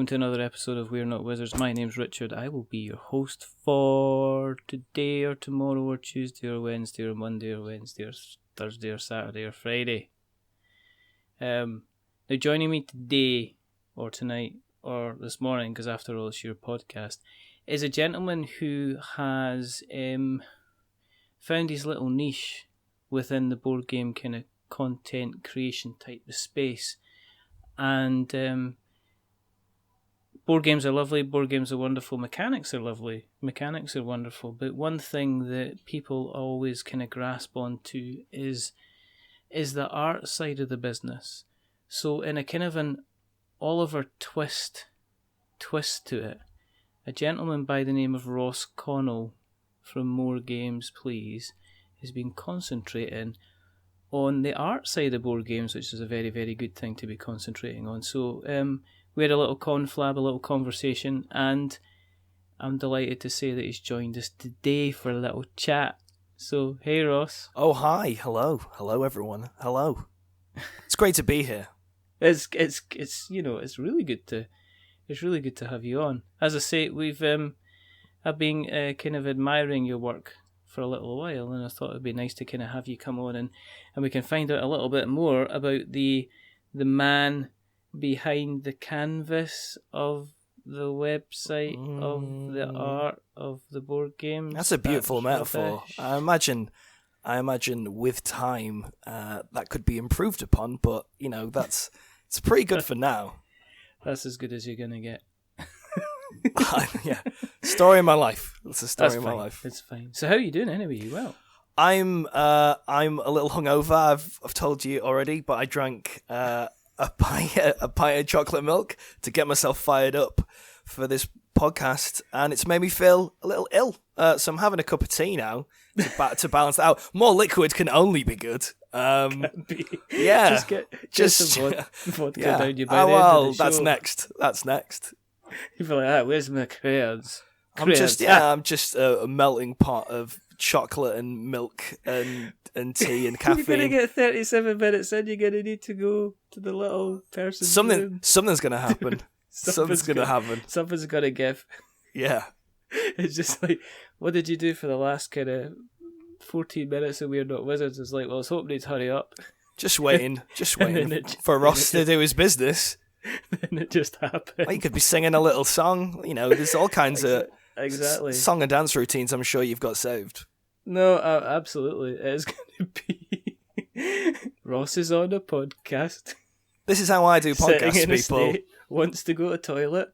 welcome to another episode of We're Not Wizards. My name's Richard. I will be your host for today or tomorrow or Tuesday or Wednesday or Monday or Wednesday or Thursday or Saturday or Friday. Now joining me today or tonight or this morning, because after all it's your podcast, is a gentleman who has found his little niche within the board game kind of content creation type of space. And board games are lovely, board games are wonderful, mechanics are lovely, mechanics are wonderful, but one thing that people always kind of grasp onto is the art side of the business. So in a kind of an Oliver twist to it, a gentleman by the name of Ross Connell from More Games Please has been concentrating on the art side of board games, which is a very, very good thing to be concentrating on. So we had a little conflab, a little conversation, and I'm delighted to say that he's joined us today for a little chat. So, hey Ross. Oh, hi. Hello. Hello, everyone. Hello. It's great to be here. It's really good to have you on. As I say, I've been kind of admiring your work for a little while, and I thought it'd be nice to kind of have you come on and we can find out a little bit more about the man behind the canvas of the website of the art of the board games. That's a beautiful metaphor. Rubbish. I imagine with time that could be improved upon, but it's pretty good for now. That's as good as you're gonna get. Yeah, story of my life. That's a story of my life. It's fine. So how are you doing anyway? You well? I'm a little hungover. I've told you already, but I drank a pint of chocolate milk to get myself fired up for this podcast, and it's made me feel a little ill. So I'm having a cup of tea now to balance that out. More liquid can only be good. Yeah, just some vodka down your by the end of the show. That's next. You feel like, where's my crayons? I'm just a melting pot of chocolate and milk and tea and caffeine. You're going to get 37 minutes in, you're going to need to go to the little person. Something's going to happen. Something's going to happen. Something's going to give. Yeah. It's just like, what did you do for the last kind of 14 minutes of We're Not Wizards? It's like, well, I was hoping he'd hurry up. Just waiting for Ross to do his business. Then it just happened. Well, you could be singing a little song. There's all kinds of song and dance routines I'm sure you've got saved. No, absolutely. It is going to be Ross is on a podcast. This is how I do podcasts, people. Wants to go to the toilet.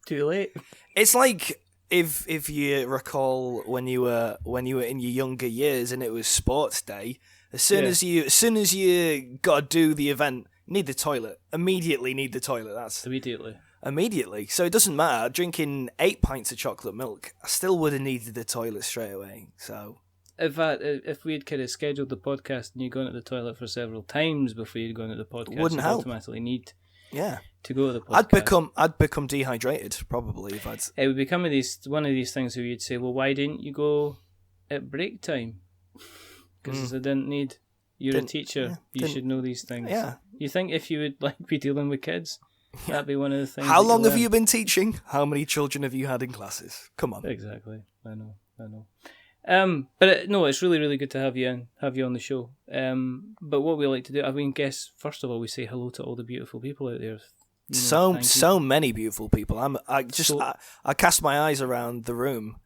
Too late. It's like if you recall when you were in your younger years and it was sports day. As soon as you got to do the event, need the toilet. Immediately need the toilet. That's immediately. So it doesn't matter. Drinking 8 pints of chocolate milk, I still would have needed the toilet straight away. So if we had kind of scheduled the podcast and you'd gone to the toilet for several times before you'd gone to the podcast, wouldn't help. Automatically need to go to the podcast. I'd become dehydrated probably if I'd. It would become one of these things where you'd say, well, why didn't you go at break time? Because I didn't need. You're a teacher. You should know these things. Yeah. You think if you would be dealing with kids, that'd be one of the things. How long have you been teaching? How many children have you had in classes? Come on. Exactly. I know. But no, it's really, really good to have you on the show. But what we like to do, guess first of all, we say hello to all the beautiful people out there. So many beautiful people. I cast my eyes around the room,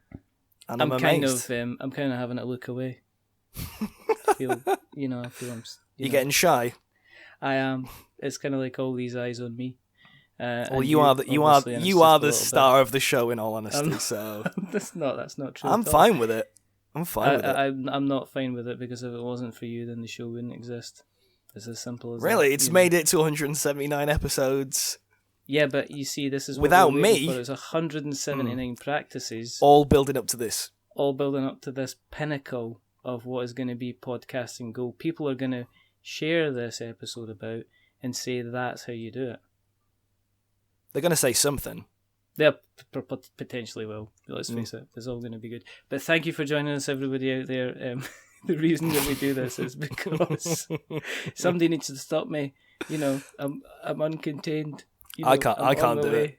and I'm amazed. I'm kind of having to look away. I feel I'm. You're getting shy. I am. It's kind of like all these eyes on me. Well, you are the star of the show. In all honesty, so that's not true. I'm fine with it. I'm fine with it. I'm not fine with it because if it wasn't for you, then the show wouldn't exist. It's as simple as really. That. It's made it to 179 episodes. Yeah, but you see, this is what without me. It's 179 practices, all building up to this. All building up to this pinnacle of what is going to be podcasting gold. People are going to share this episode about and say that's how you do it. They're going to say something. They potentially will. Let's face it. It's all going to be good. But thank you for joining us, everybody out there. The reason that we do this is because somebody needs to stop me. I'm uncontained. I can't do it.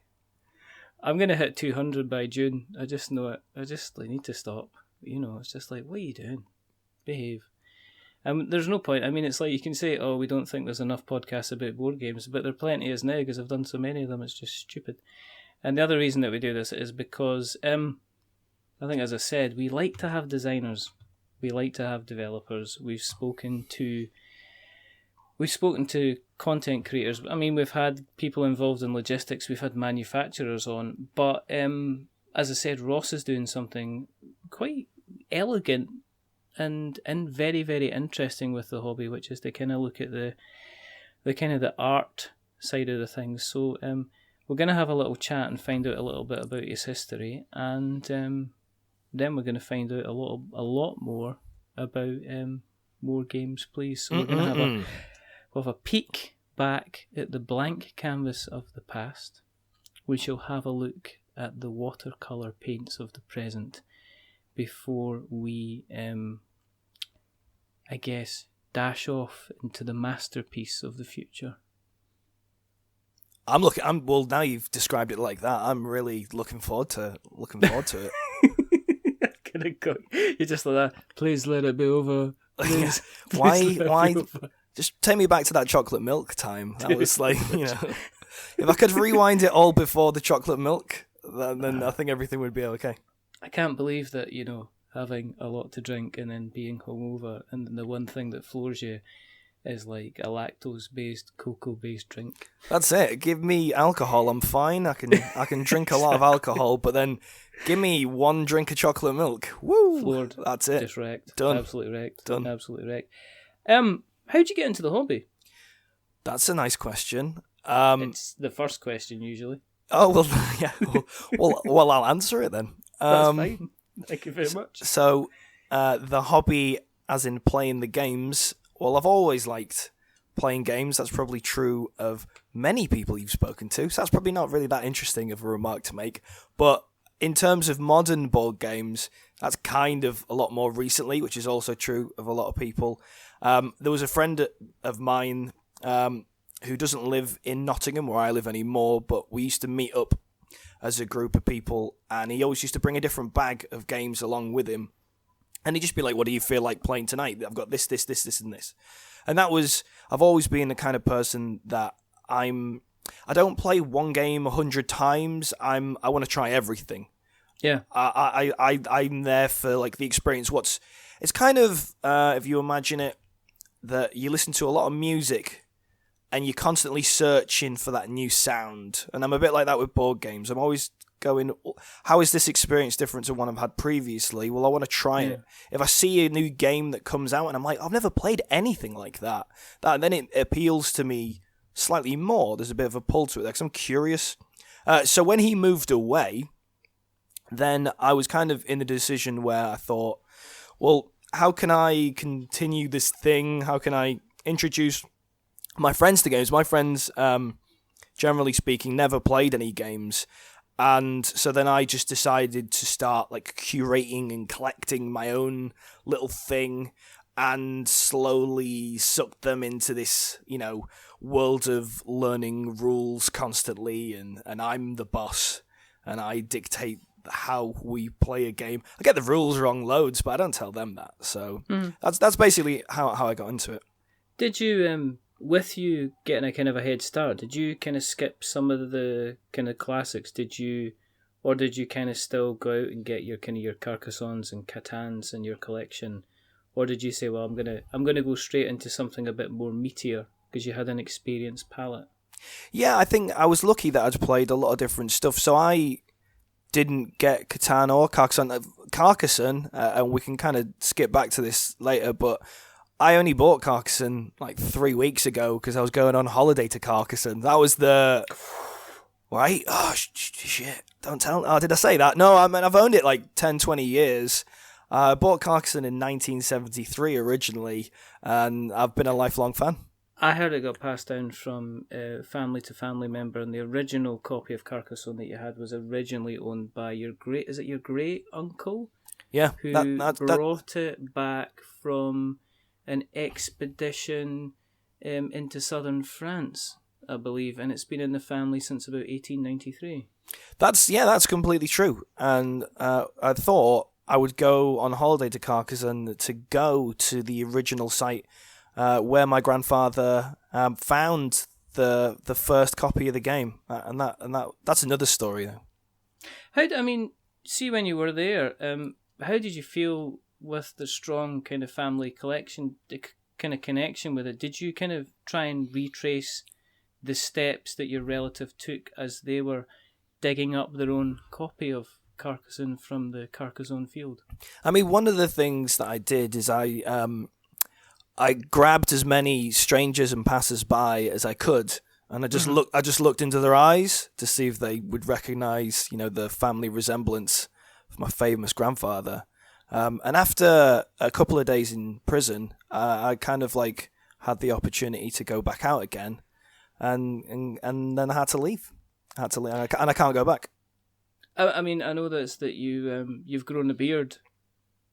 I'm going to hit 200 by June. I just know it. I need to stop. It's just like, what are you doing? Behave. There's no point. I mean, it's like you can say, oh, we don't think there's enough podcasts about board games, but there plenty is now because I've done so many of them. It's just stupid. And the other reason that we do this is because, I think, as I said, we like to have designers. We like to have developers. We've spoken to content creators. I mean, we've had people involved in logistics. We've had manufacturers on. But as I said, Ross is doing something quite elegant and very, very interesting with the hobby, which is to kind of look at the kind of the art side of the things. So we're going to have a little chat and find out a little bit about his history, and then we're going to find out a lot more about more games, please. So we're going to have a peek back at the blank canvas of the past. We shall have a look at the watercolour paints of the present before we, I guess, dash off into the masterpiece of the future. Well, now you've described it like that, I'm really looking forward to it. You're just like that. Please let it be over. Please, why? Just take me back to that chocolate milk time. That was like, if I could rewind it all before the chocolate milk, then I think everything would be okay. I can't believe that, having a lot to drink and then being hungover, and the one thing that floors you is like a lactose-based, cocoa-based drink. That's it. Give me alcohol, I'm fine. I can drink a lot of alcohol, but then give me one drink of chocolate milk. Woo! Floored. That's it. Just wrecked. Done. Absolutely wrecked. Done. Absolutely wrecked. How'd you get into the hobby? That's a nice question. It's the first question usually. Oh, well, yeah. Well, I'll answer it then. That's fine. Thank you very much. So, the hobby, as in playing the games, well, I've always liked playing games. That's probably true of many people you've spoken to, so that's probably not really that interesting of a remark to make. But in terms of modern board games, that's kind of a lot more recently, which is also true of a lot of people. There was a friend of mine who doesn't live in Nottingham, where I live anymore, but we used to meet up as a group of people, and he always used to bring a different bag of games along with him. And he'd just be like, what do you feel like playing tonight? I've got this, and this. And I've always been the kind of person that I don't play one game 100 times. I want to try everything. Yeah. I'm there for like the experience. It's kind of, if you imagine it, that you listen to a lot of music and you're constantly searching for that new sound. And I'm a bit like that with board games. I'm always going, how is this experience different to one I've had previously? Well, I want to try it. If I see a new game that comes out and I'm like, I've never played anything like that, then it appeals to me slightly more. There's a bit of a pull to it because I'm curious. So when he moved away, then I was kind of in the decision where I thought, well, how can I continue this thing? How can I introduce my friends to games? My friends, generally speaking, never played any games. And so then I just decided to start like curating and collecting my own little thing and slowly suck them into this, world of learning rules constantly. And I'm the boss and I dictate how we play a game. I get the rules wrong loads, but I don't tell them that. So that's basically how I got into it. Did you, with you getting a kind of a head start, did you kind of skip some of the kind of classics? Did you kind of still go out and get your kind of your Carcassonnes and Catans in your collection, or did you say, well, I'm gonna go straight into something a bit more meatier because you had an experienced palate? Yeah, I think I was lucky that I'd played a lot of different stuff, so I didn't get Catan or Carcassonne, and we can kind of skip back to this later, but I only bought Carcassonne like 3 weeks ago because I was going on holiday to Carcassonne. That was the... Right? Oh, shit. Don't tell... Oh, did I say that? No, I mean, I've owned it like 10, 20 years. I bought Carcassonne in 1973 originally, and I've been a lifelong fan. I heard it got passed down from family to family member, and the original copy of Carcassonne that you had was originally owned by your great... Is it your great uncle? Yeah. Who brought it back from an expedition into southern France, I believe, and it's been in the family since about 1893. That's completely true. And I thought I would go on holiday to Carcassonne to go to the original site where my grandfather found the first copy of the game, and that's another story though. See when you were there, how did you feel with the strong kind of family collection, the kind of connection with it? Did you kind of try and retrace the steps that your relative took as they were digging up their own copy of Carcassonne from the Carcassonne field? I mean, one of the things that I did is I grabbed as many strangers and passers-by as I could, and I just looked into their eyes to see if they would recognise, the family resemblance of my famous grandfather. And after a couple of days in prison, I kind of had the opportunity to go back out again, and then I had to leave. And I can't go back. I know that you've grown a beard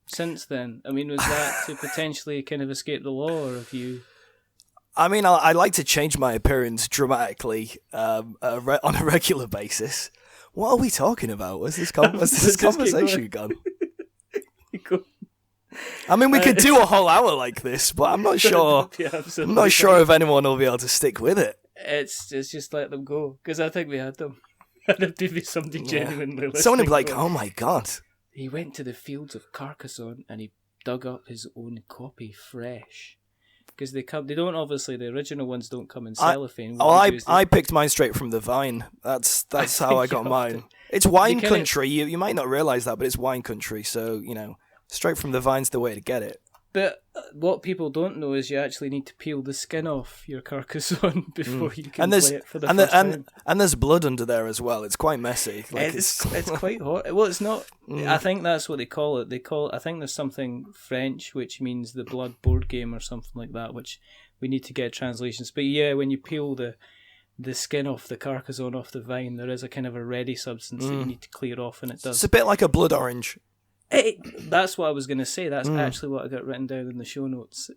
since then. Was that to potentially kind of escape the law, or have you? I like to change my appearance dramatically on a regular basis. What are we talking about? Where's this conversation gone? We could do a whole hour like this, but I'm not sure. I'm not sure if anyone will be able to stick with it. It's just let them go, because I think we had them. And if there be somebody genuinely listening, someone would be like, "Oh my god!" He went to the fields of Carcassonne and he dug up his own copy fresh. Because they don't, obviously, the original ones don't come in cellophane. I picked mine straight from the vine. That's how I got mine. It's wine country. You might not realise that, but it's wine country. So, straight from the vine's the way to get it. But what people don't know is you actually need to peel the skin off your Carcassonne before you can play it for the first time. And there's blood under there as well. It's quite messy. It's quite hot. Well, it's not. I think that's what they call it. I think there's something French which means the blood board game or something like that, which we need to get translations. But yeah, when you peel the skin off the Carcassonne off the vine, there is a kind of a ready substance that you need to clear off, and it does. It's a bit like a blood orange. That's what I was going to say. That's actually what I got written down in the show notes.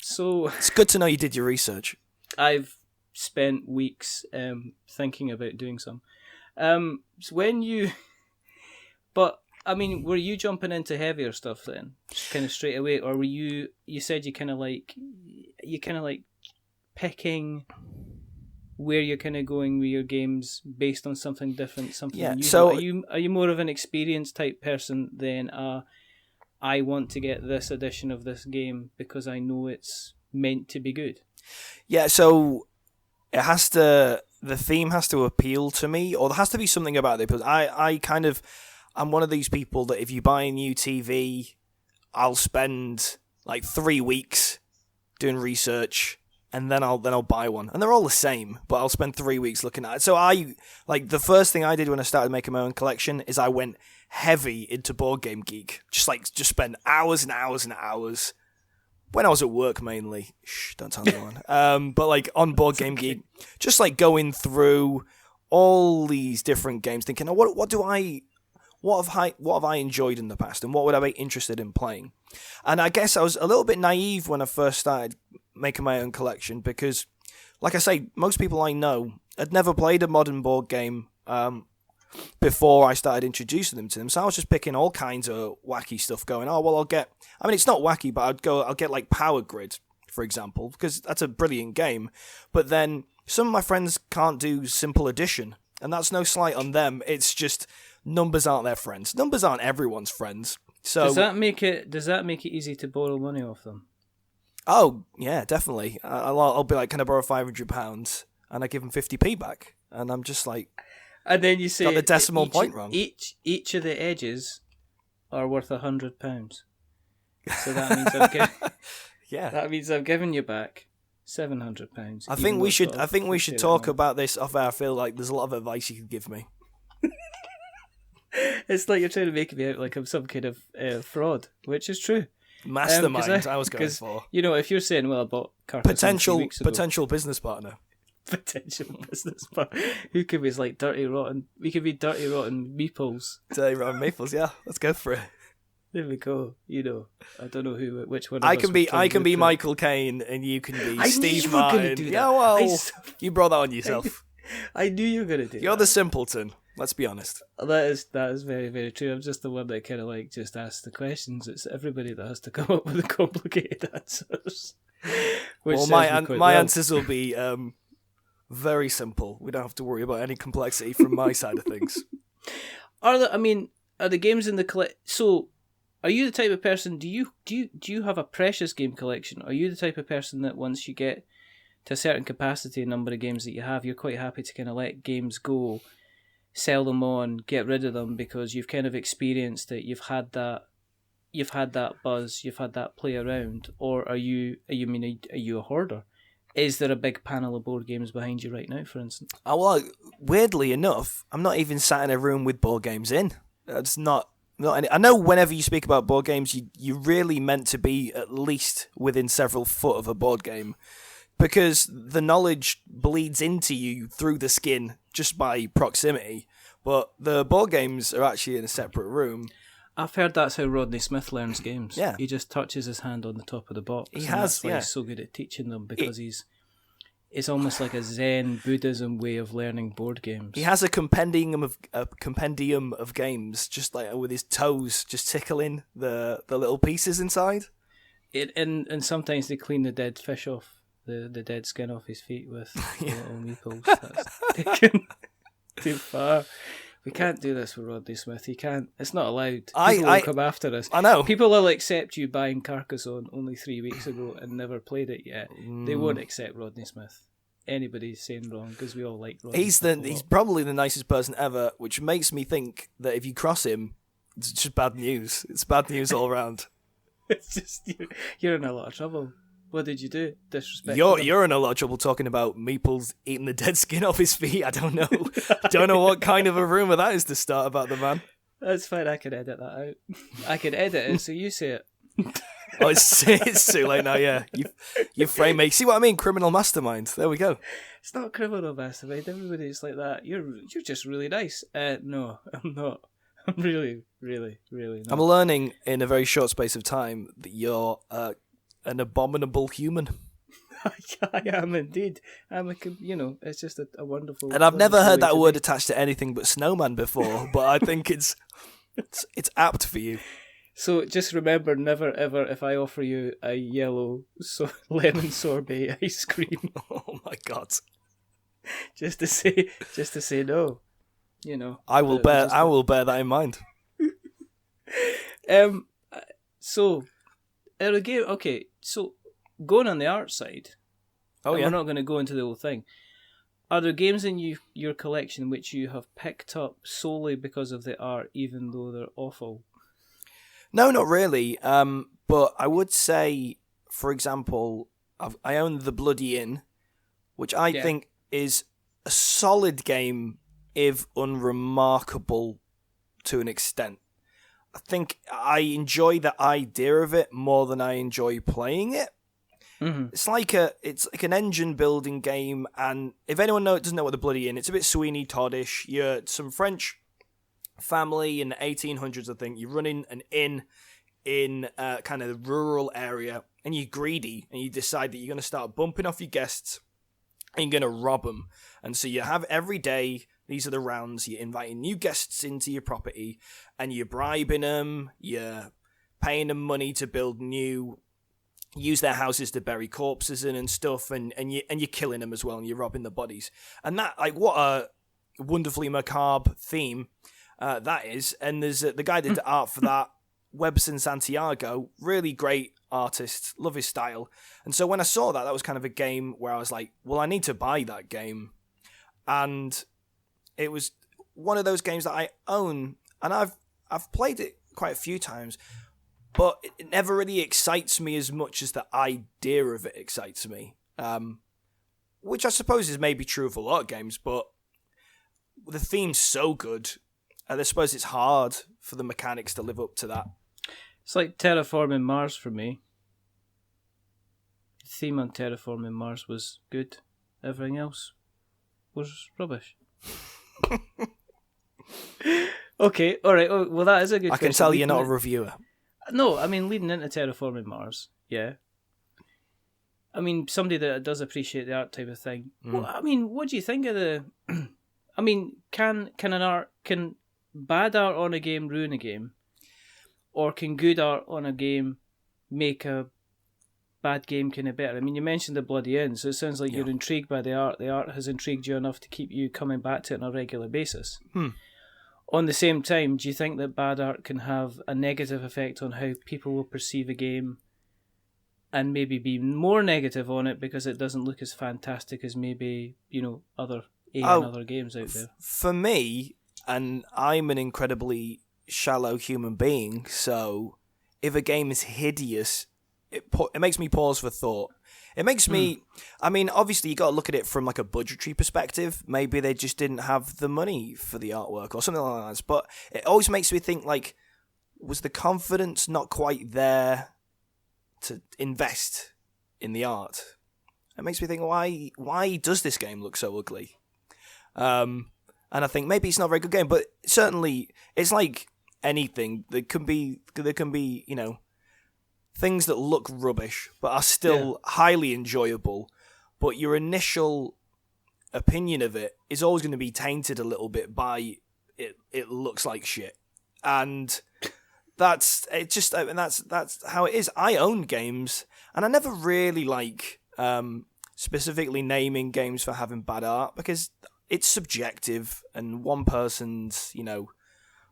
So it's good to know you did your research. I've spent weeks thinking about doing some. So when you, but were you jumping into heavier stuff then, just kind of straight away, or were you? You said you kind of like picking where you're kind of going with your games based on something different, something new. So are you more of an experienced type person than I want to get this edition of this game because I know it's meant to be good? Yeah, so the theme has to appeal to me, or there has to be something about it, because I'm one of these people that if you buy a new TV, I'll spend 3 weeks doing research, and then I'll buy one. And they're all the same, but I'll spend 3 weeks looking at it. So the first thing I did when I started making my own collection is I went heavy into Board Game Geek. Just spend hours and hours and hours. When I was at work mainly. Shh, don't tell anyone. But on Board Game Geek, just going through all these different games, thinking, what have I enjoyed in the past, and what would I be interested in playing? And I guess I was a little bit naive when I first started making my own collection, because, like I say, most people I know had never played a modern board game before I started introducing them to them. So I was just picking all kinds of wacky stuff, going, I'll get. It's not wacky, but I'll get Power Grid, for example, because that's a brilliant game. But then some of my friends can't do Simple Addition, and that's no slight on them. It's just numbers aren't their friends. Numbers aren't everyone's friends. So does that make it easy to borrow money off them? Oh yeah, definitely. I'll be like, can I borrow £500? And I give them 50p back, and I'm just like, and then you say got the decimal point wrong. Each of the edges are worth £100. So that means yeah, that means I've given you back £700. I think we should talk about this off air. I feel like there's a lot of advice you could give me. It's like you're trying to make me out like I'm some kind of fraud, which is true. Mastermind, I was going for. If you're saying, well, I bought Carcassonne potential business partner. Potential business partner. Who could be dirty rotten? We could be dirty rotten meeples. Dirty rotten meeples, yeah. Let's go for it. There we go. I don't know which one. I can be Michael Caine, and you can be Steve Martin. Yeah, well, you brought that on yourself. I knew you were going to do You're that. the simpleton. Let's be honest. That is very, very true. I'm just the one that kind of like just asks the questions. It's everybody that has to come up with the complicated answers. Well, my answers will be very simple. We don't have to worry about any complexity from my side of things. Are the games in the So, are you the type of person? Do you have a precious game collection? Are you the type of person that once you get to a certain capacity, number of games that you have, you're quite happy to kind of let games go, sell them on, get rid of them because you've kind of experienced it, you've had that buzz, you've had that play around, or are you a hoarder? Is there a big panel of board games behind you right now, for instance? Oh, well, weirdly enough, I'm not even sat in a room with board games in. It's not any. I know whenever you speak about board games, you're really meant to be at least within several foot of a board game, because the knowledge bleeds into you through the skin just by proximity. But the board games are actually in a separate room. I've heard that's how Rodney Smith learns games. Yeah. He just touches his hand on the top of the box. He's so good at teaching them because it's almost like a Zen Buddhism way of learning board games. He has a compendium of games, just like with his toes, just tickling the little pieces inside. And sometimes they clean the dead fish off, the dead skin off his feet with little meeples. That's taken too far. We can't do this with Rodney Smith. He can't. It's not allowed. People will come after us. I know. People will accept you buying Carcassonne only 3 weeks ago and never played it yet. They won't accept Rodney Smith. Anybody's saying wrong because we all like Rodney Smith. He's probably the nicest person ever, which makes me think that if you cross him, it's just bad news. It's bad news all around. It's just you're in a lot of trouble. What did you do? Disrespect? You're in a lot of trouble talking about Meeples eating the dead skin off his feet. I don't know. Don't know what kind of a rumour that is to start about the man. That's fine. I can edit that out. I can edit it so you say it. Oh, it's too late now. Yeah, you frame me. See what I mean? Criminal mastermind. There we go. It's not criminal mastermind. Everybody's like that. You're just really nice. No, I'm not. I'm really, really, really not. I'm learning in a very short space of time that you're an abominable human. I am indeed. It's just a wonderful. And I've never heard that word attached to anything but snowman before, but I think it's apt for you. So just remember, never ever, if I offer you a yellow lemon sorbet ice cream. Oh my God! Just to say no. I will bear that in mind. So, again, okay. So, going on the art side. Oh yeah. We're not going to go into the whole thing. Are there games in your collection which you have picked up solely because of the art, even though they're awful? No, not really. But I would say, for example, I own The Bloody Inn, which I think is a solid game, if unremarkable to an extent. I think I enjoy the idea of it more than I enjoy playing it. Mm-hmm. It's like an engine building game, and if anyone doesn't know what The Bloody Inn, it's a bit Sweeney Toddish. You're some French family in the 1800s, I think. You're running an inn in kind of the rural area, and you're greedy, and you decide that you're going to start bumping off your guests, and you're going to rob them. And so you have every day, these are the rounds, you're inviting new guests into your property, and you're bribing them, you're paying them money to build use their houses to bury corpses in and stuff, and you're killing them as well, and you're robbing the bodies. And that, like, what a wonderfully macabre theme that is. And there's the guy that did the art for that, Webson Santiago, really great artist, love his style. And so when I saw that was kind of a game where I was like, well, I need to buy that game. And it was one of those games that I own, and I've played it quite a few times, but it never really excites me as much as the idea of it excites me. Which I suppose is maybe true of a lot of games, but the theme's so good, and I suppose it's hard for the mechanics to live up to that. It's like Terraforming Mars for me. The theme on Terraforming Mars was good. Everything else was rubbish. Okay, alright. Oh, well, that is a good I can tell you're not a reviewer. No, I mean, leading into Terraforming Mars, yeah. I mean, somebody that does appreciate the art type of thing. Well, I mean, what do you think of the... I mean, can bad art on a game ruin a game, or can good art on a game make a bad game kind of better? I mean, you mentioned the bloody end, so it sounds like you're intrigued by the art. The art has intrigued you enough to keep you coming back to it on a regular basis. On the same time, do you think that bad art can have a negative effect on how people will perceive a game, and maybe be more negative on it because it doesn't look as fantastic as maybe, other other games out there? For me, and I'm an incredibly shallow human being, so if a game is hideous, it makes me pause for thought. It makes me... I mean, obviously, you got to look at it from like a budgetary perspective. Maybe they just didn't have the money for the artwork or something like that. But it always makes me think, like, was the confidence not quite there to invest in the art? It makes me think, why does this game look so ugly? And I think maybe it's not a very good game, but certainly it's like anything. There can be things that look rubbish but are still highly enjoyable, but your initial opinion of it is always going to be tainted a little bit by it looks like shit. And that's how it is. I own games, and I never really like specifically naming games for having bad art, because it's subjective, and one person's,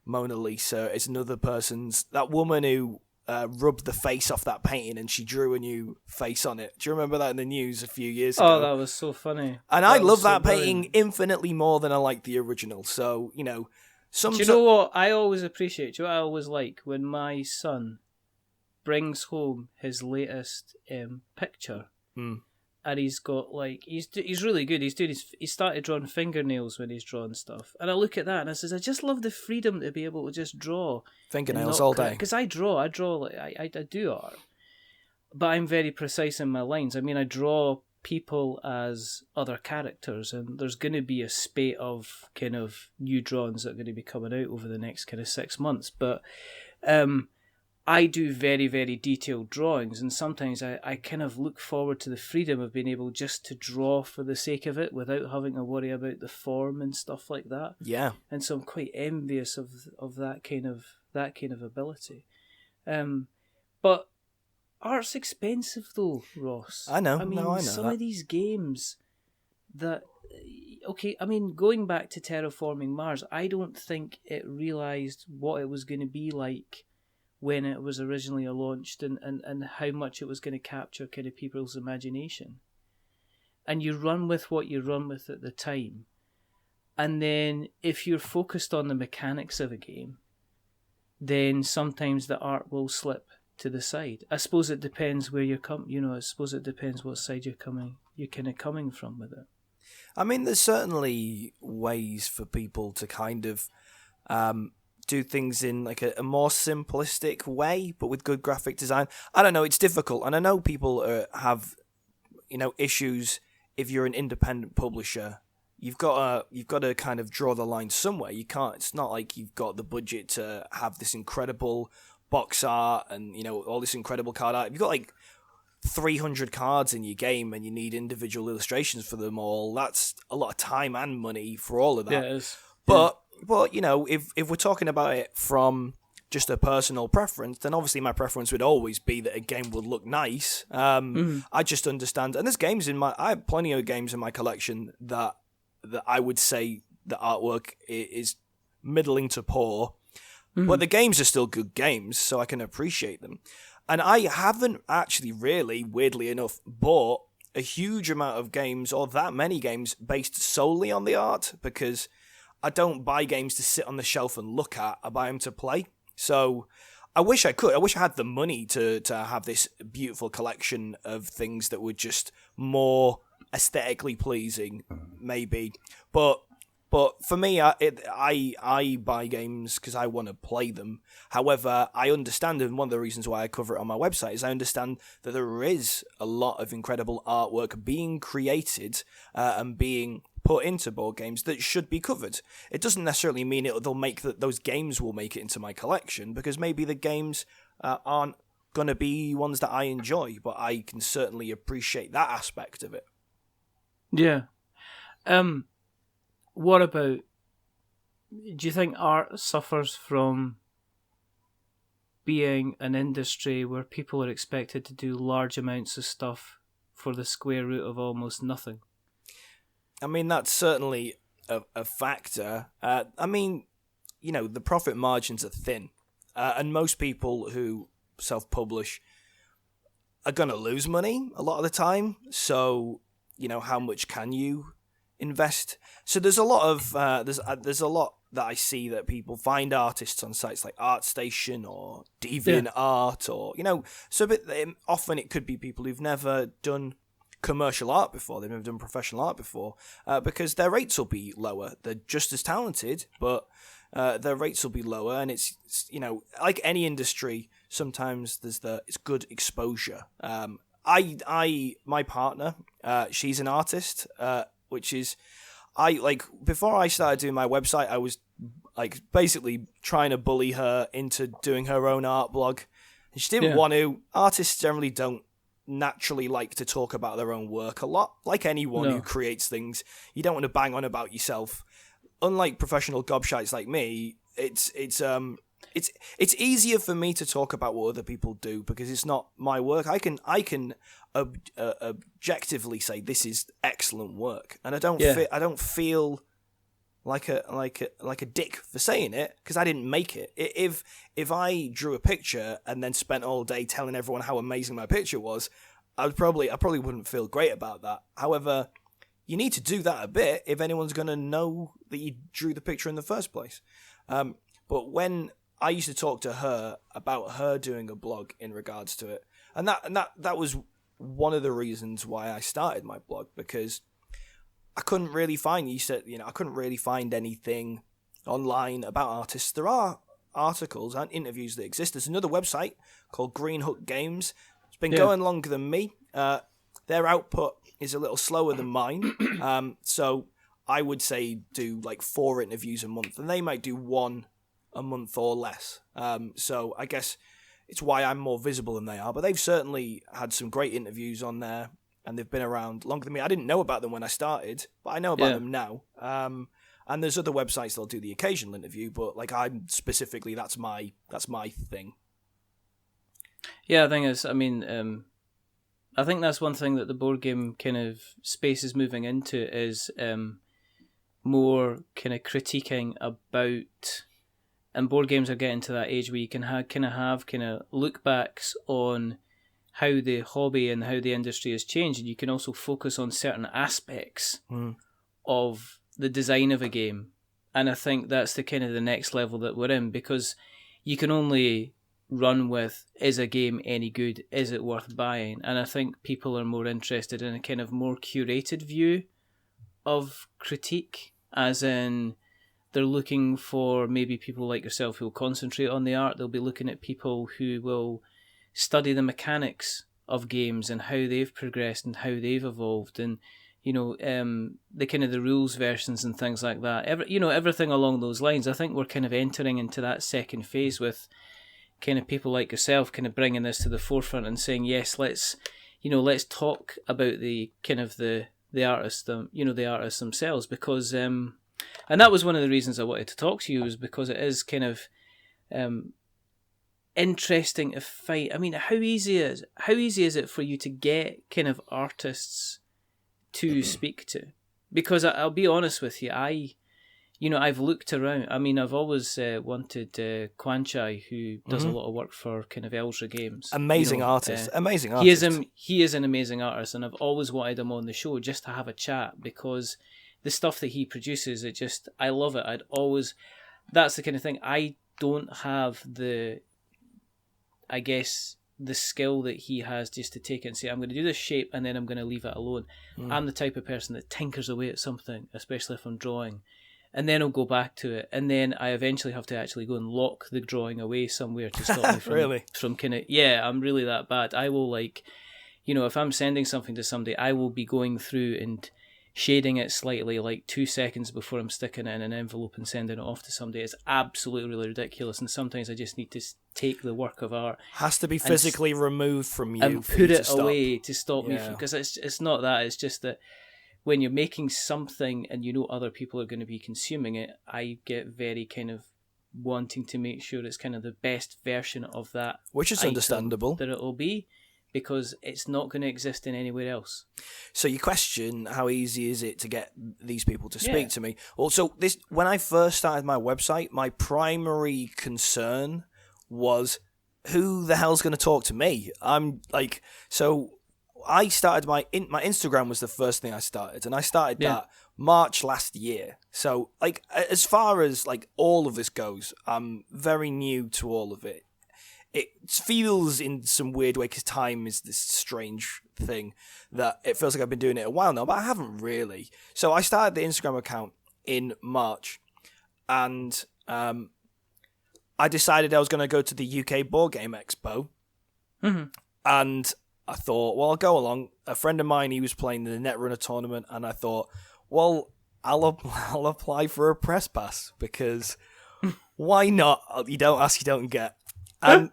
Mona Lisa is another person's. That woman who rubbed the face off that painting and she drew a new face on it. Do you remember that in the news a few years ago? Oh, that was so funny. And I love that painting infinitely more than I like the original. So, do you know what I always appreciate? Do you know what I always like? When my son brings home his latest picture, and he's got he's really good. He started drawing fingernails when he's drawing stuff, and I look at that and I says, I just love the freedom to be able to just draw fingernails all day. Because I draw I do art, but I'm very precise in my lines. I mean, I draw people as other characters, and there's going to be a spate of kind of new drawings that are going to be coming out over the next kind of 6 months, but I do very, very detailed drawings, and sometimes I kind of look forward to the freedom of being able just to draw for the sake of it without having to worry about the form and stuff like that. Yeah. And so I'm quite envious of that kind of ability. But art's expensive though, Ross. I know. I mean, I know some that. of these games that... Okay, I mean, going back to Terraforming Mars, I don't think it realised what it was going to be like when it was originally launched, and how much it was going to capture kind of people's imagination. And you run with what you run with at the time. And then if you're focused on the mechanics of a game, then sometimes the art will slip to the side. I suppose it depends where you're I suppose it depends what side you're kind of coming from with it. I mean, there's certainly ways for people to kind of do things in like a more simplistic way, but with good graphic design. I don't know, it's difficult, and I know people have issues. If you're an independent publisher, you've got to kind of draw the line somewhere. You can't. It's not like you've got the budget to have this incredible box art and all this incredible card art. If you've got like 300 cards in your game and you need individual illustrations for them all, that's a lot of time and money for all of that. Yeah, it is. But if we're talking about it from just a personal preference, then obviously my preference would always be that a game would look nice. I just understand, and I have plenty of games in my collection that I would say the artwork is middling to poor, but the games are still good games, so I can appreciate them. And I haven't actually really, weirdly enough, bought a huge amount of games, or that many games, based solely on the art, because I don't buy games to sit on the shelf and look at. I buy them to play. So I wish I could. I wish I had the money to have this beautiful collection of things that were just more aesthetically pleasing, maybe. But for me, I buy games because I want to play them. However, I understand, and one of the reasons why I cover it on my website is I understand that there is a lot of incredible artwork being created and being put into board games that should be covered. It doesn't necessarily mean those games will make it into my collection, because maybe the games aren't going to be ones that I enjoy, but I can certainly appreciate that aspect of it. Yeah. what about, do you think art suffers from being an industry where people are expected to do large amounts of stuff for the square root of almost nothing? I mean, that's certainly a factor. I mean, the profit margins are thin. And most people who self-publish are going to lose money a lot of the time. So, how much can you invest? So there's a lot of there's a lot that I see that people find artists on sites like ArtStation or DeviantArt or so. But often it could be people who've never done commercial art before. They've never done professional art before because their rates will be lower. They're just as talented, but their rates will be lower. And it's like any industry, sometimes it's good exposure. My partner, she's an artist, which is, before I started doing my website, I was basically trying to bully her into doing her own art blog. And she didn't want to. Artists generally don't naturally like to talk about their own work a lot. Like anyone who creates things, you don't want to bang on about yourself. Unlike professional gobshites like me, it's easier for me to talk about what other people do because it's not my work. I can objectively say this is excellent work, and I don't feel like a dick for saying it because I didn't make it. If I drew a picture and then spent all day telling everyone how amazing my picture was, I probably wouldn't feel great about that. However, you need to do that a bit if anyone's going to know that you drew the picture in the first place. But when I used to talk to her about her doing a blog in regards to it, and that was one of the reasons why I started my blog, because I couldn't really find, I couldn't really find anything online about artists. There are articles and interviews that exist. There's another website called Green Hook Games. It's been going longer than me. Their output is a little slower than mine. So I would say do 4 interviews a month, and they might do 1 a month or less. So I guess it's why I'm more visible than they are. But they've certainly had some great interviews on there, and they've been around longer than me. I didn't know about them when I started, but I know about them now. And there's other websites that'll do the occasional interview, but I'm specifically, that's my thing. Yeah, I think that's one thing that the board game kind of space is moving into is more kind of critiquing about, and board games are getting to that age where you can have look backs on how the hobby and how the industry has changed, and you can also focus on certain aspects of the design of a game. And I think that's the kind of the next level that we're in, because you can only run with, is a game any good? Is it worth buying? And I think people are more interested in a kind of more curated view of critique, as in they're looking for maybe people like yourself who will concentrate on the art. They'll be looking at people who will study the mechanics of games and how they've progressed and how they've evolved, and the kind of the rules versions and things like that. Everything along those lines. I think we're kind of entering into that second phase with kind of people like yourself kind of bringing this to the forefront and saying, yes, let's talk about the kind of the artists, the artists themselves, because and that was one of the reasons I wanted to talk to you, was because it is kind of interesting to fight. I mean, how easy is it for you to get kind of artists to speak to? Because I'll be honest with you, I've looked around. I mean, I've always wanted Kwanchai, who does a lot of work for kind of Elsa Games. Amazing artist. He is an amazing artist, and I've always wanted him on the show just to have a chat, because the stuff that he produces, I love it. That's the kind of thing. I don't have the skill that he has just to take it and say, I'm going to do this shape and then I'm going to leave it alone. I'm the type of person that tinkers away at something, especially if I'm drawing, and then I'll go back to it, and then I eventually have to actually go and lock the drawing away somewhere to stop me from kind of, I'm really that bad. I will if I'm sending something to somebody, I will be going through and shading it slightly 2 seconds before I'm sticking it in an envelope and sending it off to somebody. It's absolutely really ridiculous, and sometimes I just need to take the work of art, has to be physically removed from you and put it away to stop me, because it's not that. It's just that when you're making something and you know other people are going to be consuming it, I get very kind of wanting to make sure it's kind of the best version of that, which is item understandable, that it'll be, because it's not going to exist in anywhere else. So you question how easy is it to get these people to speak to me. Also, when I first started my website, my primary concern was, who the hell's going to talk to me? I started my Instagram was the first thing I started, and I started that March last year. So, like, as far as like all of this goes, I'm very new to all of it. It feels in some weird way, because time is this strange thing that it feels like I've been doing it a while now, but I haven't really. So I started the Instagram account in March, and I decided I was going to go to the UK Board Game Expo, and I thought, well, I'll go along. A friend of mine, he was playing in the Netrunner tournament, and I thought, well, I'll apply for a press pass, because why not? You don't ask, you don't get. And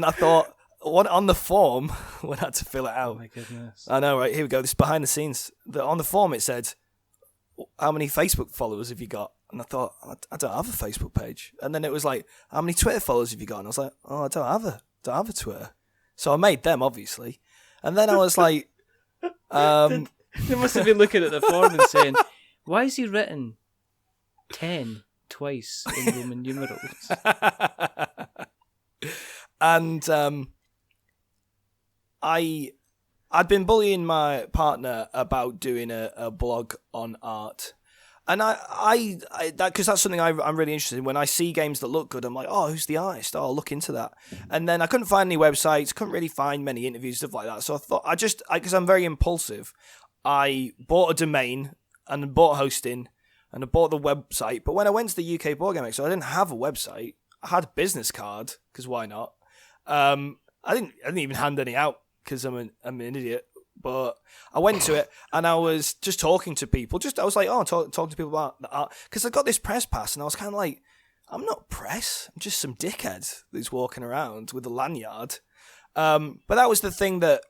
I thought, what on the form, when I had to fill it out. Oh my goodness. I know, right? Here we go. This is behind the scenes. On the form, it said, how many Facebook followers have you got? And I thought, I don't have a Facebook page. And then it was like, how many Twitter followers have you got? And I was like, oh, I don't have a Twitter. So I made them, obviously. And then I was like... They must have been looking at the form and saying, why has he written 10 twice in Roman numerals? And I'd been bullying my partner about doing a blog on art. And because that's something I'm really interested in. When I see games that look good, I'm like, oh, who's the artist? Oh, I'll look into that. And then I couldn't find any websites, couldn't really find many interviews, stuff like that. So I thought, because I'm very impulsive, I bought a domain and bought hosting and I bought the website. But when I went to the UK Board Game Expo, I didn't have a website. I had a business card, because why not? I didn't even hand any out, because I'm an idiot. But I went to it and I was just talking to people. I was like, talking to people about the art, because I got this press pass, and I was kind of like, I'm not press. I'm just some dickhead who's walking around with a lanyard. But that was the thing that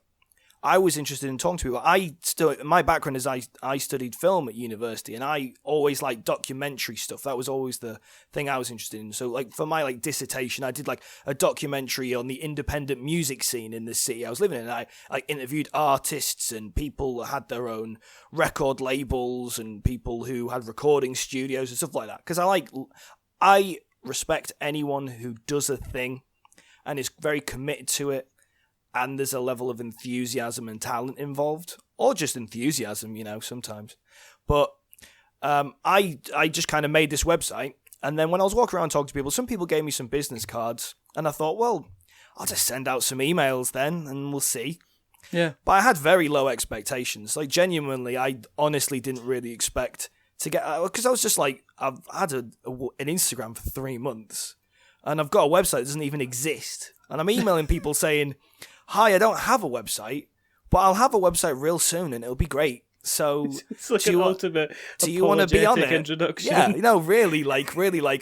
I was interested in talking to people. My background is I studied film at university, and I always liked documentary stuff. That was always the thing I was interested in. So, like, for my dissertation, I did a documentary on the independent music scene in the city I was living in. And I interviewed artists and people that had their own record labels and people who had recording studios and stuff like that. Because I respect anyone who does a thing and is very committed to it, and there's a level of enthusiasm and talent involved, or just enthusiasm, sometimes. But I just kind of made this website, and then when I was walking around talking to people, some people gave me some business cards, and I thought, well, I'll just send out some emails then, and we'll see. Yeah. But I had very low expectations. Genuinely, I honestly didn't really expect to get... Because I was just like, I've had an Instagram for 3 months, and I've got a website that doesn't even exist. And I'm emailing people saying... Hi, I don't have a website, but I'll have a website real soon, and it'll be great. So, it's like an ultimate do you want to be on it? Introduction. Yeah, really,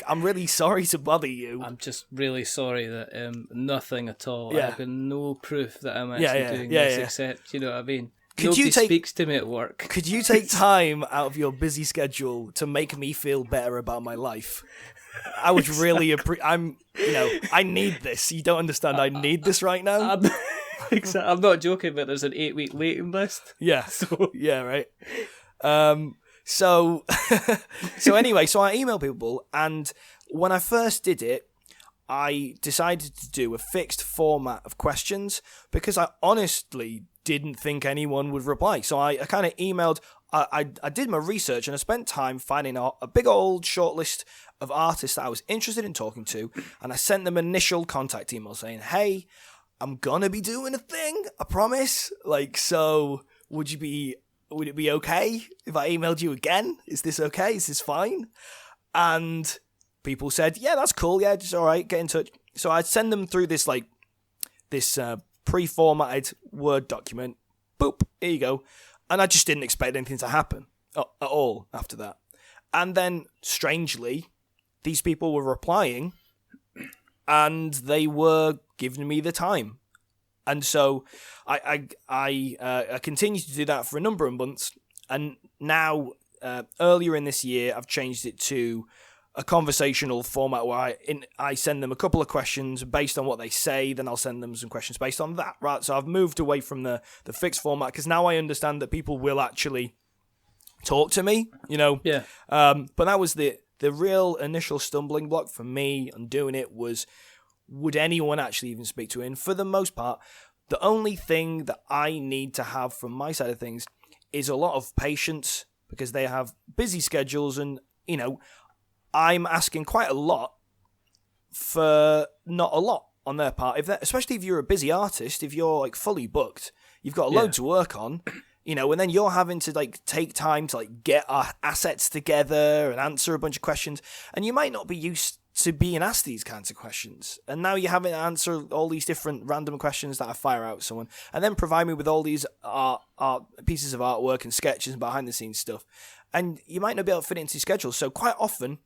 I'm really sorry to bother you. I'm just really sorry that nothing at all. Yeah. I've got no proof that I'm actually doing this, except, you know what I mean? Nobody speaks to me at work. Could you take time out of your busy schedule to make me feel better about my life? I would really I need this. You don't understand. I need this right now. I'm not joking, but there's an 8-week waiting list. Yeah. So yeah, right. So anyway, so I email people, and when I first did it, I decided to do a fixed format of questions, because I honestly didn't think anyone would reply. So I kind of emailed. I did my research, and I spent time finding a big old shortlist of artists that I was interested in talking to, and I sent them initial contact email saying, hey, I'm gonna be doing a thing, I promise. So would it be okay if I emailed you again? Is this okay? Is this fine? And people said, yeah, that's cool, yeah, just alright, get in touch. So I'd send them through this pre-formatted Word document. Boop, here you go. And I just didn't expect anything to happen at all after that. And then, strangely, these people were replying, and they were giving me the time. And so I continued to do that for a number of months, And now, earlier in this year, I've changed it to a conversational format where I send them a couple of questions based on what they say, then I'll send them some questions based on that, right? So I've moved away from the fixed format because now I understand that people will actually talk to me, Yeah. But that was the real initial stumbling block for me on doing it was, would anyone actually even speak to it? And for the most part, the only thing that I need to have from my side of things is a lot of patience because they have busy schedules and, I'm asking quite a lot for not a lot on their part. Especially if you're a busy artist, if you're like fully booked, you've got a load to work on, and then you're having to like take time to like get our assets together and answer a bunch of questions, and you might not be used to being asked these kinds of questions, and now you're having to answer all these different random questions that I fire out to someone, and then provide me with all these art pieces of artwork and sketches and behind the scenes stuff, and you might not be able to fit it into your schedule. So quite often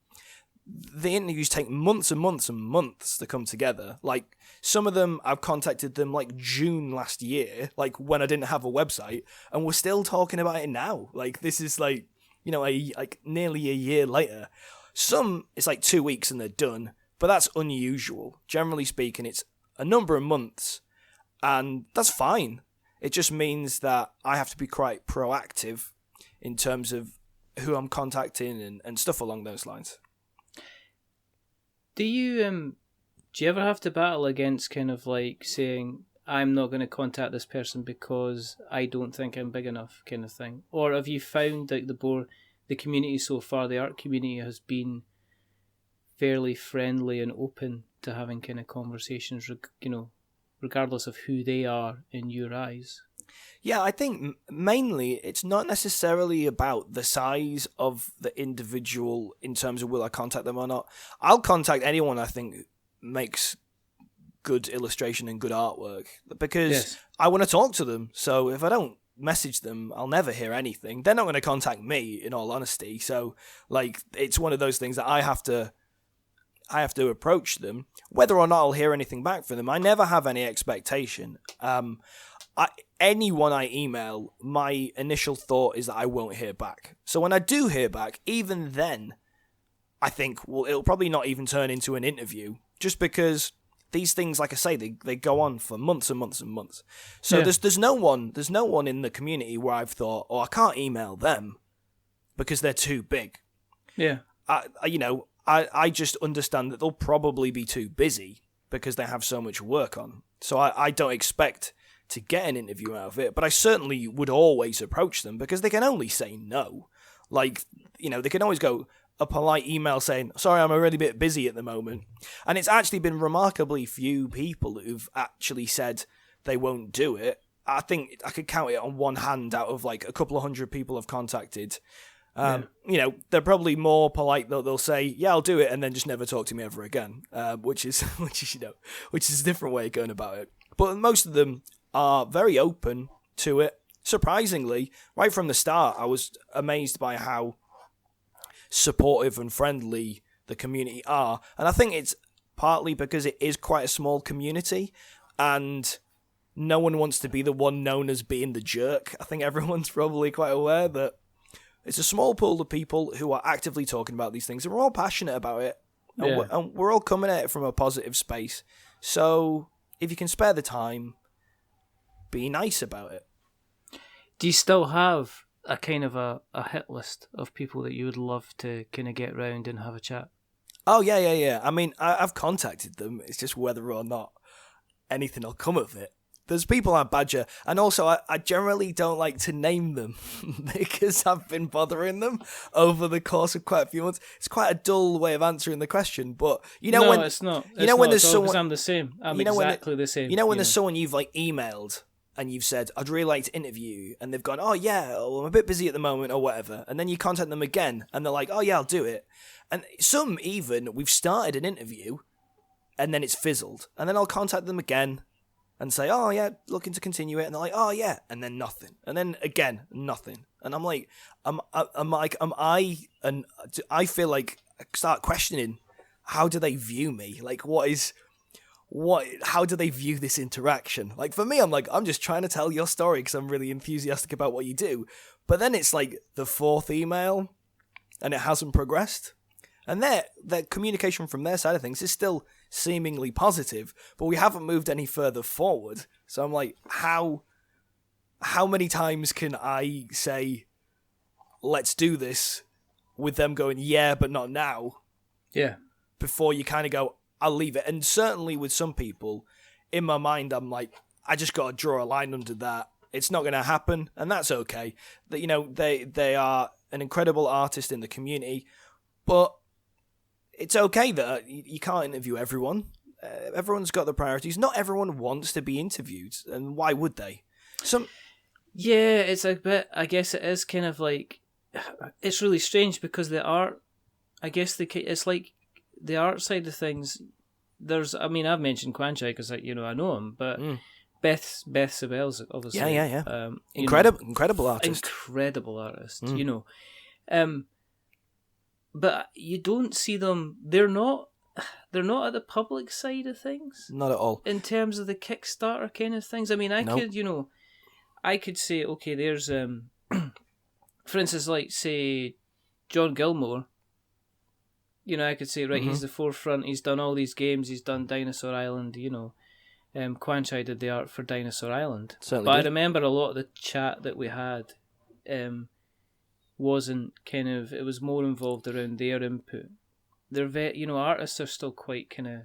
the interviews take months and months and months to come together. Like, some of them, I've contacted them like June last year, like when I didn't have a website, and we're still talking about it now. Like, this is like, like nearly a year later. Some, it's like 2 weeks and they're done, but that's unusual. Generally speaking, it's a number of months, and that's fine. It just means that I have to be quite proactive in terms of who I'm contacting and stuff along those lines. Do you ever have to battle against kind of like saying, I'm not going to contact this person because I don't think I'm big enough kind of thing? Or have you found that the community so far, the art community, has been fairly friendly and open to having kind of conversations, regardless of who they are in your eyes? Yeah, I think mainly it's not necessarily about the size of the individual in terms of will I contact them or not. I'll contact anyone I think makes good illustration and good artwork because I want to talk to them. So if I don't message them, I'll never hear anything. They're not going to contact me, in all honesty. So like, it's one of those things that I have to approach them. Whether or not I'll hear anything back from them, I never have any expectation. Anyone I email, my initial thought is that I won't hear back. So when I do hear back, even then, I think, well, it'll probably not even turn into an interview, just because these things, like I say, they go on for months and months and months. So there's no one in the community where I've thought, oh, I can't email them because they're too big. Yeah. I just understand that they'll probably be too busy because they have so much work on. So I don't expect to get an interview out of it, but I certainly would always approach them because they can only say no. Like, they can always go a polite email saying, sorry, I'm a really bit busy at the moment. And it's actually been remarkably few people who've actually said they won't do it. I think I could count it on one hand out of like a couple of hundred people I've contacted. They're probably more polite though. They'll say, yeah, I'll do it, and then just never talk to me ever again, which is a different way of going about it. But most of them are very open to it. Surprisingly, right from the start, I was amazed by how supportive and friendly the community are. And I think it's partly because it is quite a small community, and no one wants to be the one known as being the jerk. I think everyone's probably quite aware that it's a small pool of people who are actively talking about these things, and we're all passionate about it, and we're all coming at it from a positive space. So if you can spare the time, be nice about it. Do you still have a kind of a hit list of people that you would love to kind of get round and have a chat? Oh, yeah. I mean, I've contacted them. It's just whether or not anything will come of it. There's people I badger, and also I generally don't like to name them because I've been bothering them over the course of quite a few months. It's quite a dull way of answering the question, but no, it's not. When there's someone, I'm the same. I'm exactly the same. When there's someone you've like emailed and you've said, I'd really like to interview, and they've gone, oh yeah, I'm a bit busy at the moment or whatever, and then you contact them again and they're like, oh yeah, I'll do it. And some even, we've started an interview and then it's fizzled, and then I'll contact them again and say, oh yeah, looking to continue it, and they're like, oh yeah, and then nothing, and then again nothing, and I'm like, I feel like I start questioning, how do they view me? Like, what how do they view this interaction? Like, for me, I'm like, I'm just trying to tell your story because I'm really enthusiastic about what you do. But then it's like the fourth email and it hasn't progressed. And their communication from their side of things is still seemingly positive, but we haven't moved any further forward. So I'm like, how many times can I say, let's do this, with them going, yeah, but not now? Yeah. Before you kind of go, I'll leave it. And certainly with some people, in my mind, I'm like, I just got to draw a line under that. It's not going to happen, and that's okay. That, you know, they are an incredible artist in the community, but it's okay that you can't interview everyone. Everyone's got their priorities. Not everyone wants to be interviewed, and why would they? Yeah, it's a bit. I guess it is kind of like, it's really strange because the art. I guess it's like the art side of things. I've mentioned Quanchai because I know him, but Beth Sabel's obviously. Yeah. Incredible artist. Incredible artist. But you don't see them. They're not at the public side of things. Not at all. In terms of the Kickstarter kind of things. I mean, I could say, okay, there's for instance, like say John Gilmore. I could say, right, he's the forefront. He's done all these games. He's done Dinosaur Island. Quanchai did the art for Dinosaur Island. Certainly but did. I remember a lot of the chat that we had. Wasn't kind of, it was more involved around their input. They're artists are still quite kind of,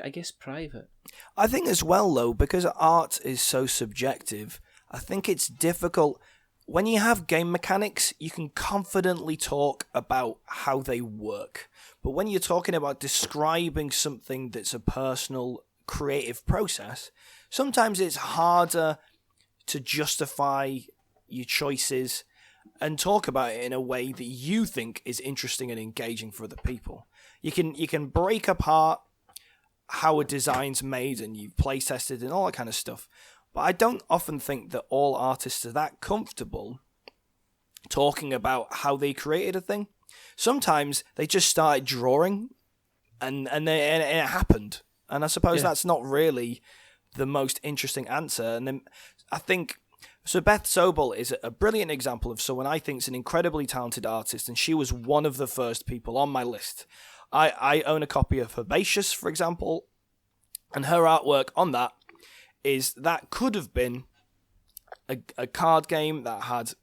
I guess, private. I think as well, though, because art is so subjective, I think it's difficult. When you have game mechanics, you can confidently talk about how they work. But when you're talking about describing something that's a personal, creative process, sometimes it's harder to justify your choices and talk about it in a way that you think is interesting and engaging for other people. You can break apart how a design's made and you've play tested and all that kind of stuff. But I don't often think that all artists are that comfortable talking about how they created a thing. Sometimes they just started drawing and it happened. And I suppose that's not really the most interesting answer. And then I think... So Beth Sobel is a brilliant example of someone I think is an incredibly talented artist, and she was one of the first people on my list. I own a copy of Herbaceous, for example, and her artwork on that could have been a card game that had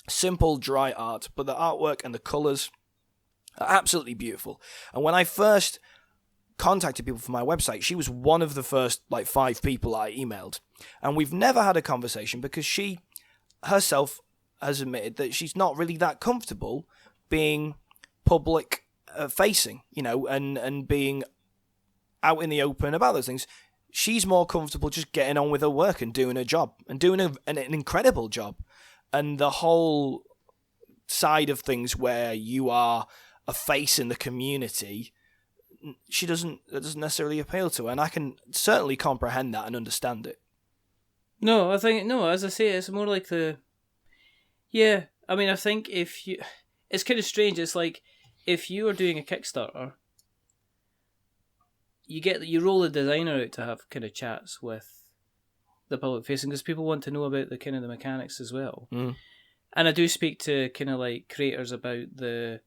simple, dry art, but the artwork and the colours are absolutely beautiful. And when I first contacted people from my website, she was one of the first 5 people I emailed. And we've never had a conversation because she herself has admitted that she's not really that comfortable being public facing, and being out in the open about those things. She's more comfortable just getting on with her work and doing her job and doing an incredible job. And the whole side of things where you are a face in the community, that doesn't necessarily appeal to her. And I can certainly comprehend that and understand it. No, as I say, it's more like I think it's kind of strange. It's like, if you are doing a Kickstarter, you roll a designer out to have kind of chats with the public facing, because people want to know about the kind of the mechanics as well. And I do speak to kind of like creators about the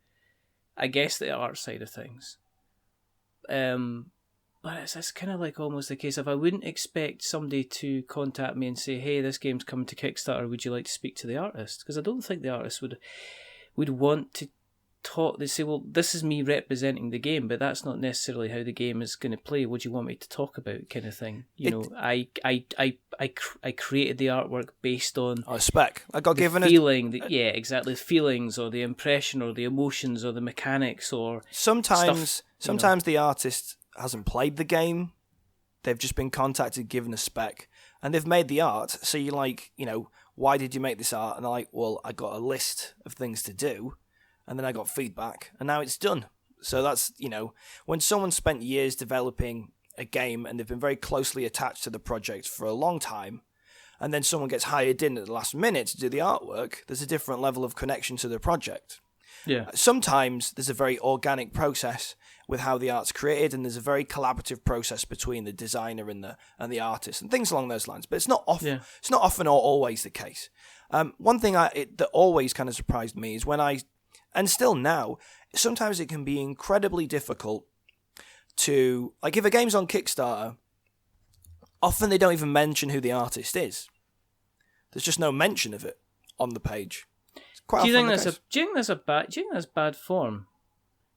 art side of things. But it's kind of like almost the case of, I wouldn't expect somebody to contact me and say, hey, this game's coming to Kickstarter, would you like to speak to the artist? Because I don't think the artist would want to talk. They say, well, this is me representing the game, but that's not necessarily how the game is going to play. What do you want me to talk about, kind of thing? I created the artwork based on a spec. I got given feeling. Exactly. The feelings or the impression or the emotions or the mechanics or sometimes the artist hasn't played the game. They've just been contacted, given a spec, and they've made the art. So you're like, why did you make this art? And they're like, well, I got a list of things to do, and then I got feedback, and now it's done. So that's, when someone spent years developing a game and they've been very closely attached to the project for a long time, and then someone gets hired in at the last minute to do the artwork, there's a different level of connection to the project. Yeah. Sometimes there's a very organic process with how the art's created, and there's a very collaborative process between the designer and the artist, and things along those lines. But it's not often. Yeah. It's not often or always the case. One thing that always kind of surprised me is and still now, sometimes it can be incredibly difficult to, like, if a game's on Kickstarter, often they don't even mention who the artist is. There's just no mention of it on the page. Do you think that's bad form?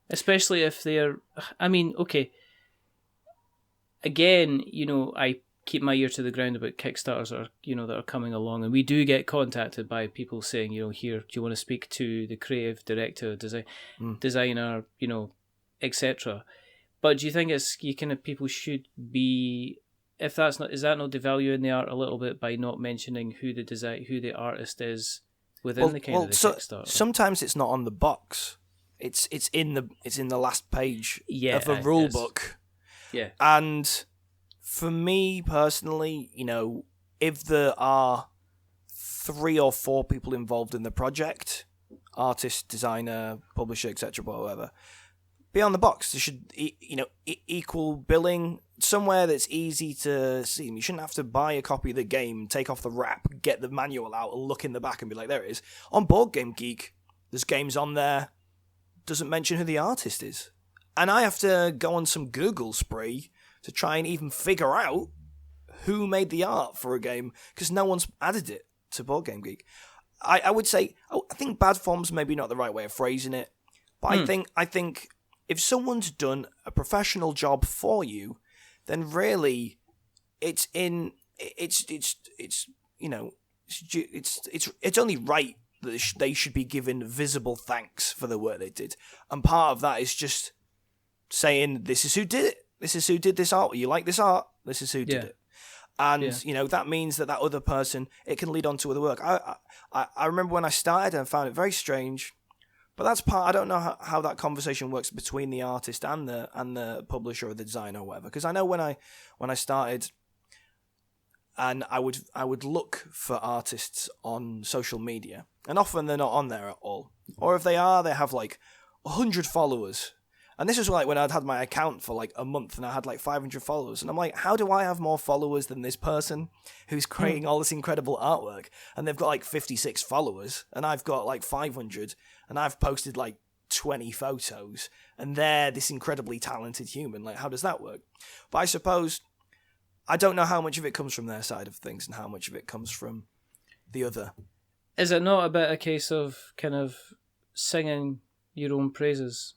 Especially if they're, I mean, okay. Again, I keep my ear to the ground about Kickstarters that are coming along, and we do get contacted by people saying, here, do you want to speak to the creative director, designer, etc. But do you think people should be, if that's not, is that not devaluing the art a little bit by not mentioning who the artist is within the Kickstarter? Sometimes it's not on the box. It's in the last page of the rule book. Yeah. And for me personally, if there are 3 or 4 people involved in the project, artist, designer, publisher, etc., whatever, be on the box. There should, equal billing, somewhere that's easy to see. You shouldn't have to buy a copy of the game, take off the wrap, get the manual out, and look in the back and be like, there it is. On Board Game Geek, there's games on there, doesn't mention who the artist is. And I have to go on some Google spree to try and even figure out who made the art for a game, because no one's added it to Board Game Geek. I would say, I think bad form's maybe not the right way of phrasing it, but I think if someone's done a professional job for you, then really it's only right that they should be given visible thanks for the work they did. And part of that is just saying, this is who did it. This is who did this art. You like this art? This is who did it. And, that means that other person, it can lead on to other work. I remember when I started and found it very strange, but that's I don't know how that conversation works between the artist and the publisher or the designer or whatever. Because I know when I started, and I would look for artists on social media, and often they're not on there at all. Or if they are, they have like 100 followers. And this is like when I'd had my account for like a month and I had like 500 followers. And I'm like, how do I have more followers than this person who's creating all this incredible artwork? And they've got like 56 followers and I've got like 500 and I've posted like 20 photos and they're this incredibly talented human. Like, how does that work? But I suppose I don't know how much of it comes from their side of things and how much of it comes from the other. Is it not a bit a case of kind of singing your own praises?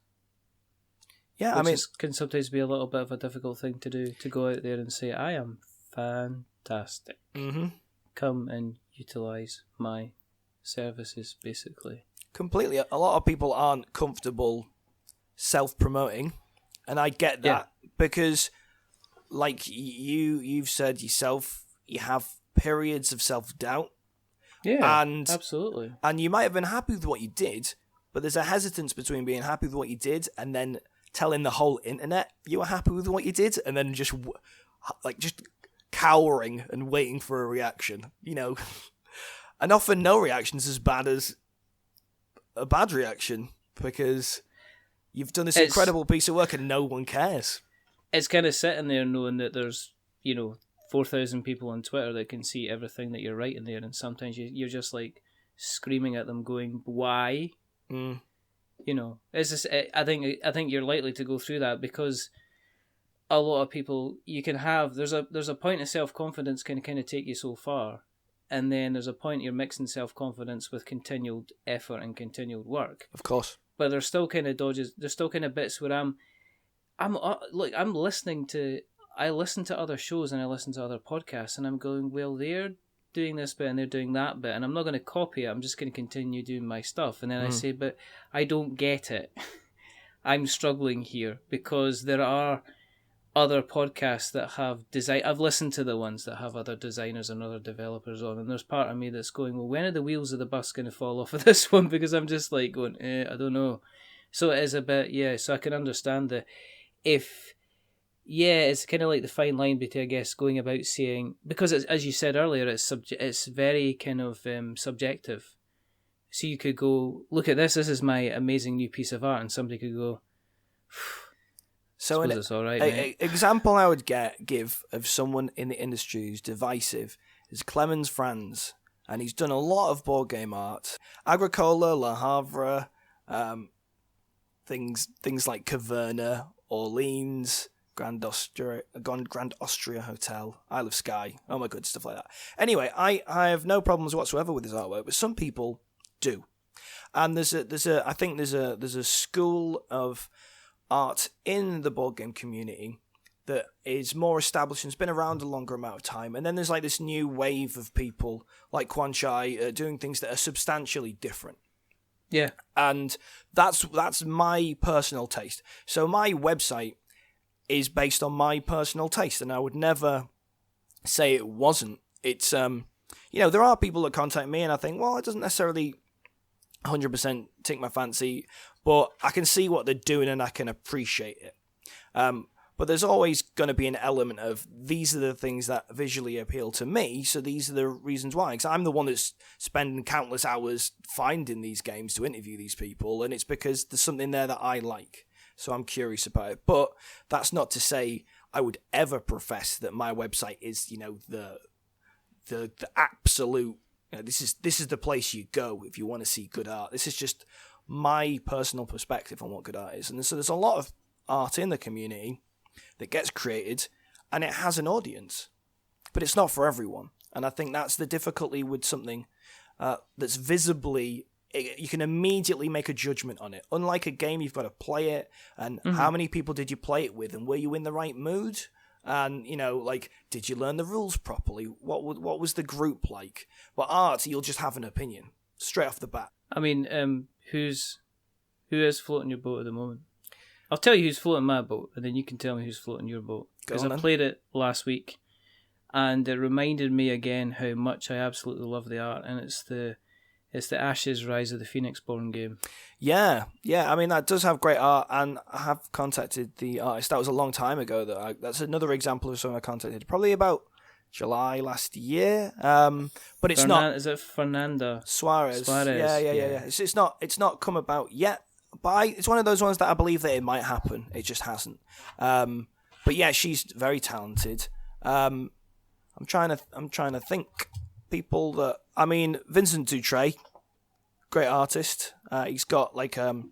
Yeah, Can sometimes be a little bit of a difficult thing to do, to go out there and say, I am fantastic. Mm-hmm. Come and utilise my services, basically. Completely. A lot of people aren't comfortable self-promoting, and I get that because, like you've said yourself, you have periods of self-doubt. Yeah, absolutely. And you might have been happy with what you did, but there's a hesitance between being happy with what you did and then telling the whole internet you were happy with what you did, and then just cowering and waiting for a reaction, And often no reaction's as bad as a bad reaction, because you've done this incredible piece of work and no one cares. It's kind of sitting there knowing that there's, 4,000 people on Twitter that can see everything that you're writing there, and sometimes you're just like screaming at them going, why? It's just, I think you're likely to go through that because a lot of people, you can have, there's a point of self-confidence can kind of take you so far, and then there's a point you're mixing self-confidence with continued effort and continued work. Of course. But there's still kind of dodges, there's still kind of bits where I listen to other shows and I listen to other podcasts and I'm going, well, they're doing this bit and they're doing that bit and I'm not going to copy it, I'm just going to continue doing my stuff. And then I say, but I don't get it. I'm struggling here because there are other podcasts that have design. I've listened to the ones that have other designers and other developers on, and there's part of me that's going, well, when are the wheels of the bus going to fall off of this one? Because I'm just like going, I don't know. So it is a bit, so I can understand it's kind of like the fine line between, I guess, going about saying, because it's, as you said earlier, it's very kind of subjective. So you could go, look at this. This is my amazing new piece of art, and somebody could go. So it's all right, mate. Example I would give of someone in the industry who's divisive is Clemens Franz, and he's done a lot of board game art. Agricola, Le Havre, things like Caverna, Orleans, Grand Austria Hotel, Isle of Skye, oh my god, stuff like that. Anyway, I have no problems whatsoever with his artwork, but some people do, and there's a school of art in the board game community that is more established and has been around a longer amount of time, and then there's like this new wave of people like Quan Chai doing things that are substantially different. Yeah, and that's my personal taste. So my website is based on my personal taste, and I would never say it wasn't. It's there are people that contact me, and I think, well, it doesn't necessarily 100% tick my fancy, but I can see what they're doing and I can appreciate it. But there's always going to be an element of, these are the things that visually appeal to me, so these are the reasons why. Because I'm the one that's spending countless hours finding these games to interview these people, and it's because there's something there that I like. So I'm curious about it. But that's not to say I would ever profess that my website is, the absolute, this is the place you go if you want to see good art. This is just my personal perspective on what good art is. And so there's a lot of art in the community that gets created and it has an audience, but it's not for everyone. And I think that's the difficulty with something that's visibly, you can immediately make a judgment on it. Unlike a game, you've got to play it, and how many people did you play it with, and were you in the right mood? And, did you learn the rules properly? What was the group like? But art, you'll just have an opinion straight off the bat. I mean, who is floating your boat at the moment? I'll tell you who's floating my boat, and then you can tell me who's floating your boat. Because I played it last week, and it reminded me again how much I absolutely love the art, and it's the Ashes Rise of the Phoenix Born game. Yeah. I mean, that does have great art, and I have contacted the artist. That was a long time ago. That's another example of someone I contacted, probably about July last year. But it's not. Is it Fernanda Suarez? Yeah. It's not come about yet. But it's one of those ones that I believe that it might happen. It just hasn't. But yeah, she's very talented. I'm trying to think people that, I mean, Vincent Dutray, great artist. He's got like a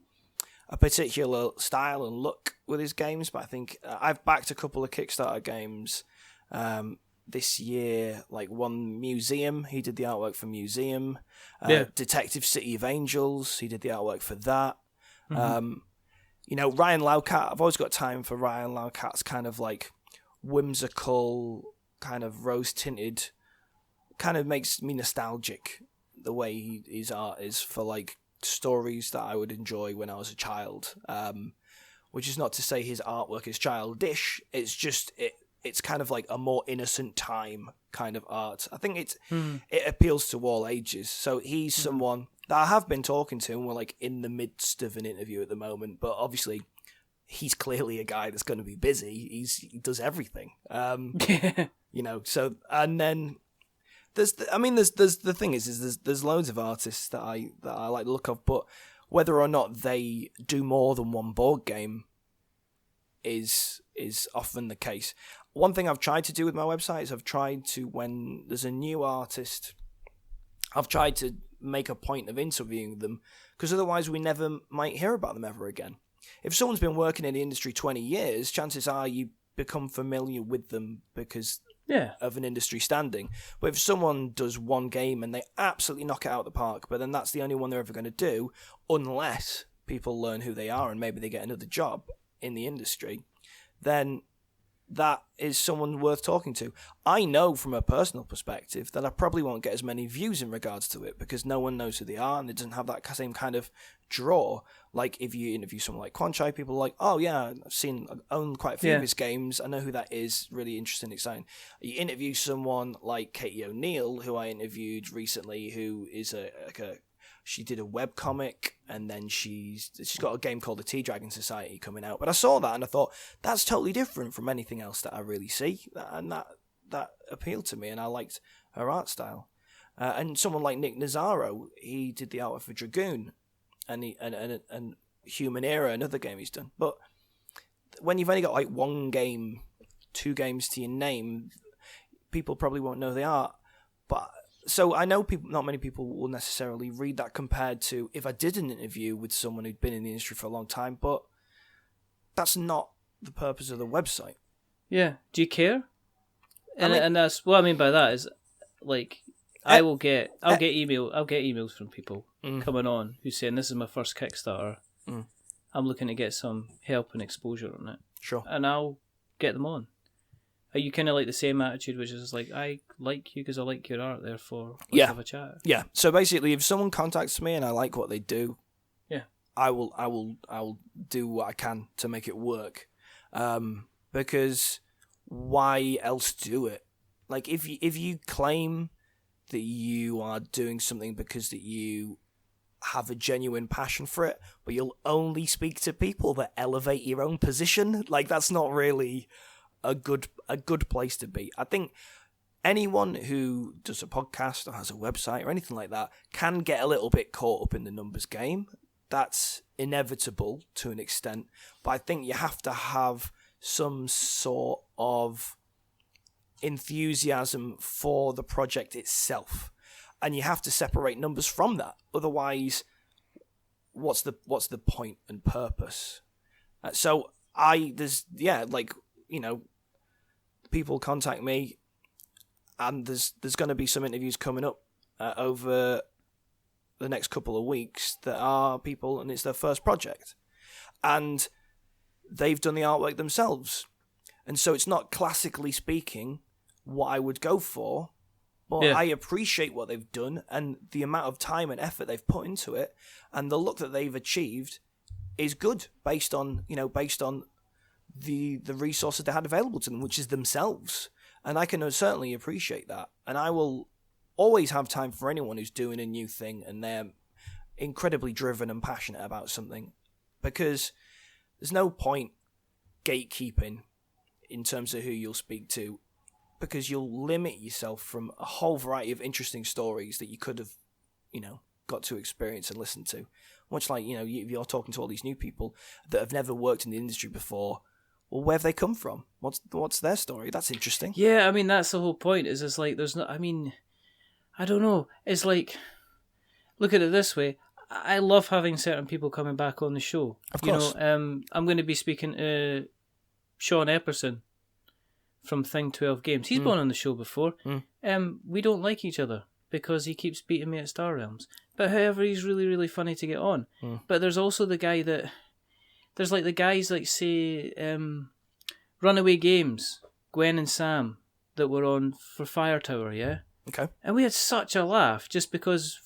particular style and look with his games. But I think I've backed a couple of Kickstarter games this year, like one Museum. He did the artwork for Museum. Detective City of Angels. He did the artwork for that. Ryan Laukat, I've always got time for Ryan Laukat's kind of like whimsical, kind of rose-tinted, kind of makes me nostalgic, the way his art is for like stories that I would enjoy when I was a child. Which is not to say his artwork is childish, it's just, it's kind of like a more innocent time kind of art. I think it appeals to all ages. So he's someone that I have been talking to, and we're like in the midst of an interview at the moment. But obviously, he's clearly a guy that's going to be busy. He does everything. So, and then there's the thing is there's loads of artists that I like the look of, but whether or not they do more than one board game is often the case. One thing I've tried to do with my website is I've tried to, when there's a new artist, I've tried to make a point of interviewing them, because otherwise we never might hear about them ever again. If someone's been working in the industry 20 years, chances are you become familiar with them because of an industry standing. But if someone does one game and they absolutely knock it out of the park, but then that's the only one they're ever going to do, unless people learn who they are and maybe they get another job in the industry, then that is someone worth talking to. I know from a personal perspective that I probably won't get as many views in regards to it because no one knows who they are and it doesn't have that same kind of draw. Like if you interview someone like Quan Chai, people are like, oh yeah, I own quite a few of his games. I know who that is. Really interesting, exciting. You interview someone like Katie O'Neill, who I interviewed recently, who is she did a webcomic, and then she's got a game called the Tea Dragon Society coming out. But I saw that and I thought, that's totally different from anything else that I really see. And that appealed to me, and I liked her art style. And someone like Nick Nazzaro, he did the art for Dragoon, and Human Era, another game he's done. But when you've only got like 1 game, 2 games to your name, people probably won't know the art. But so I know not many people will necessarily read that compared to if I did an interview with someone who'd been in the industry for a long time. But that's not the purpose of the website. Yeah. Do you care? And that's what I mean by that is, like, I'll get emails from people coming on who's saying, this is my first Kickstarter. I'm looking to get some help and exposure on it. Sure. And I'll get them on. Are you kind of like the same attitude, which is like, I like you because I like your art, therefore let's have a chat? Yeah. So basically, if someone contacts me and I like what they do, I will do what I can to make it work. Because why else do it? Like if you claim that you are doing something because that you have a genuine passion for it, but you'll only speak to people that elevate your own position, like that's not really a good place to be. I think anyone who does a podcast or has a website or anything like that can get a little bit caught up in the numbers game. That's inevitable to an extent, but I think you have to have some sort of enthusiasm for the project itself, and you have to separate numbers from that. Otherwise, what's the point and purpose? People contact me, and there's going to be some interviews coming up over the next couple of weeks that are people, and it's their first project, and they've done the artwork themselves, and so it's not classically speaking what I would go for, but I appreciate what they've done and the amount of time and effort they've put into it, and the look that they've achieved is good based on the resources they had available to them, which is themselves. And I can certainly appreciate that, and I will always have time for anyone who's doing a new thing and they're incredibly driven and passionate about something, because there's no point gatekeeping in terms of who you'll speak to, because you'll limit yourself from a whole variety of interesting stories that you could have, got to experience and listen to. Much like, you're talking to all these new people that have never worked in the industry before. Well, where have they come from? What's their story? That's interesting. Yeah, I mean, that's the whole point, is it's like, there's not, I mean, I don't know. It's like, look at it this way. I love having certain people coming back on the show. Of course. I'm going to be speaking to Sean Epperson from Thing 12 Games. He's been on the show before. We don't like each other because he keeps beating me at Star Realms. But however, he's really, really funny to get on. But there's also the guy that... There's like the guys like, say, Runaway Games, Gwen and Sam, that were on for Fire Tower, yeah? Okay. And we had such a laugh just because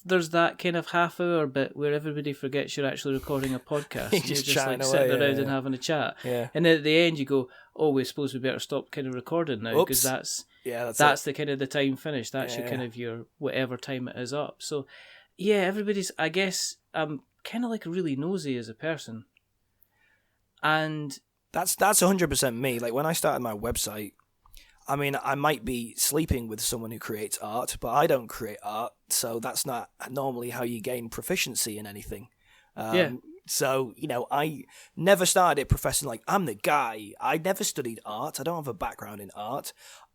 there's that kind of half-hour bit where everybody forgets you're actually recording a podcast. You're just chatting like away, sitting around and having a chat. Yeah. And then at the end you go, oh, we suppose we better stop kind of recording now, because that's the kind of the time finished. That's your kind of your whatever time it is up. So, yeah, everybody's, I guess, I'm kind of like really nosy as a person. And that's 100% me. Like when I started my website, I mean, I might be sleeping with someone who creates art, but I don't create art, so that's not normally how you gain proficiency in anything. So, I never started it professing like, I'm the guy. I never studied art. I don't have a background in art.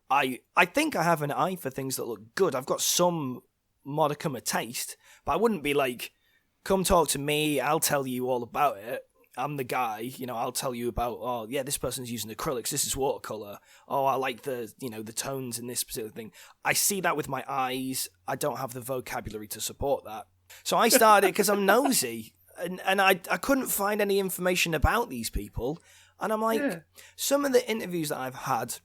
I think I have an eye for things that look good. I've got some modicum of taste, but I wouldn't be like, come talk to me, I'll tell you all about it. I'm the guy, I'll tell you about, this person's using acrylics, this is watercolor. Oh, I like the tones in this particular thing. I see that with my eyes. I don't have the vocabulary to support that. So I started because I'm nosy, and I couldn't find any information about these people. And I'm like, some of the interviews that I've had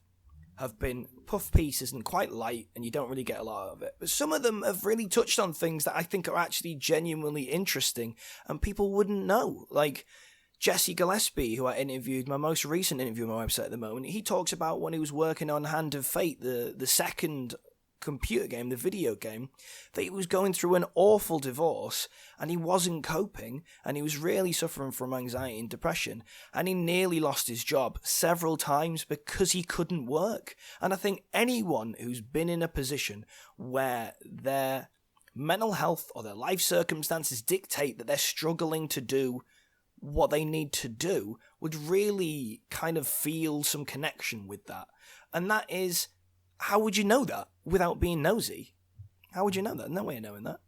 have been puff pieces and quite light, and you don't really get a lot of it. But some of them have really touched on things that I think are actually genuinely interesting, and people wouldn't know. Like Jesse Gillespie, who I interviewed, my most recent interview on my website at the moment, he talks about when he was working on Hand of Fate, the second computer game, the video game, that he was going through an awful divorce and he wasn't coping and he was really suffering from anxiety and depression and he nearly lost his job several times because he couldn't work. And I think anyone who's been in a position where their mental health or their life circumstances dictate that they're struggling to do what they need to do would really kind of feel some connection with that. And that is, how would you know that without being nosy? How would you know that? No way of knowing that.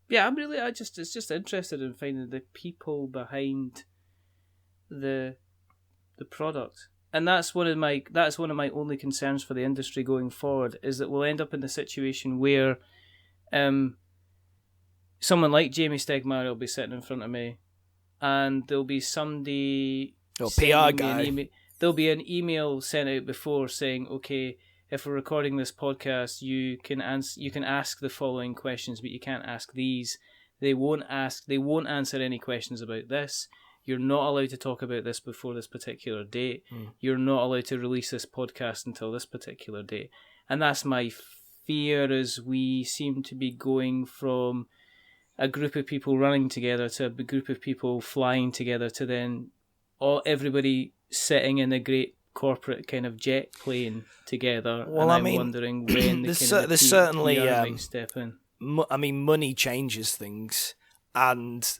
Yeah, it's just interested in finding the people behind the product. And that's one of my only concerns for the industry going forward, is that we'll end up in the situation where someone like Jamie Stegmaier will be sitting in front of me, and there'll be somebody... PR guy. There'll be an email sent out before saying, okay, if we're recording this podcast, you can ask the following questions, but you can't ask these. They won't answer any questions about this. You're not allowed to talk about this before this particular date. You're not allowed to release this podcast until this particular date. And that's my fear, as we seem to be going from a group of people running together to a group of people flying together to then everybody sitting in a great corporate kind of jet plane together. Well, and I'm wondering when there's certainly might step in. Money changes things, and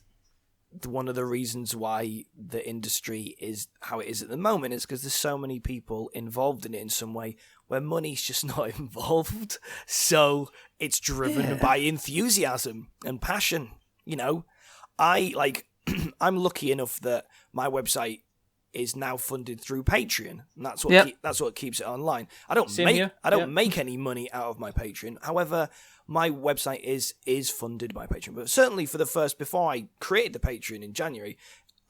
one of the reasons why the industry is how it is at the moment is because there's so many people involved in it in some way where money's just not involved. So it's driven by enthusiasm and passion. You know, I'm lucky enough that my website is now funded through Patreon, and that's what keeps it online. I don't make any money out of my Patreon. However, my website is funded by Patreon. But certainly before I created the Patreon in January,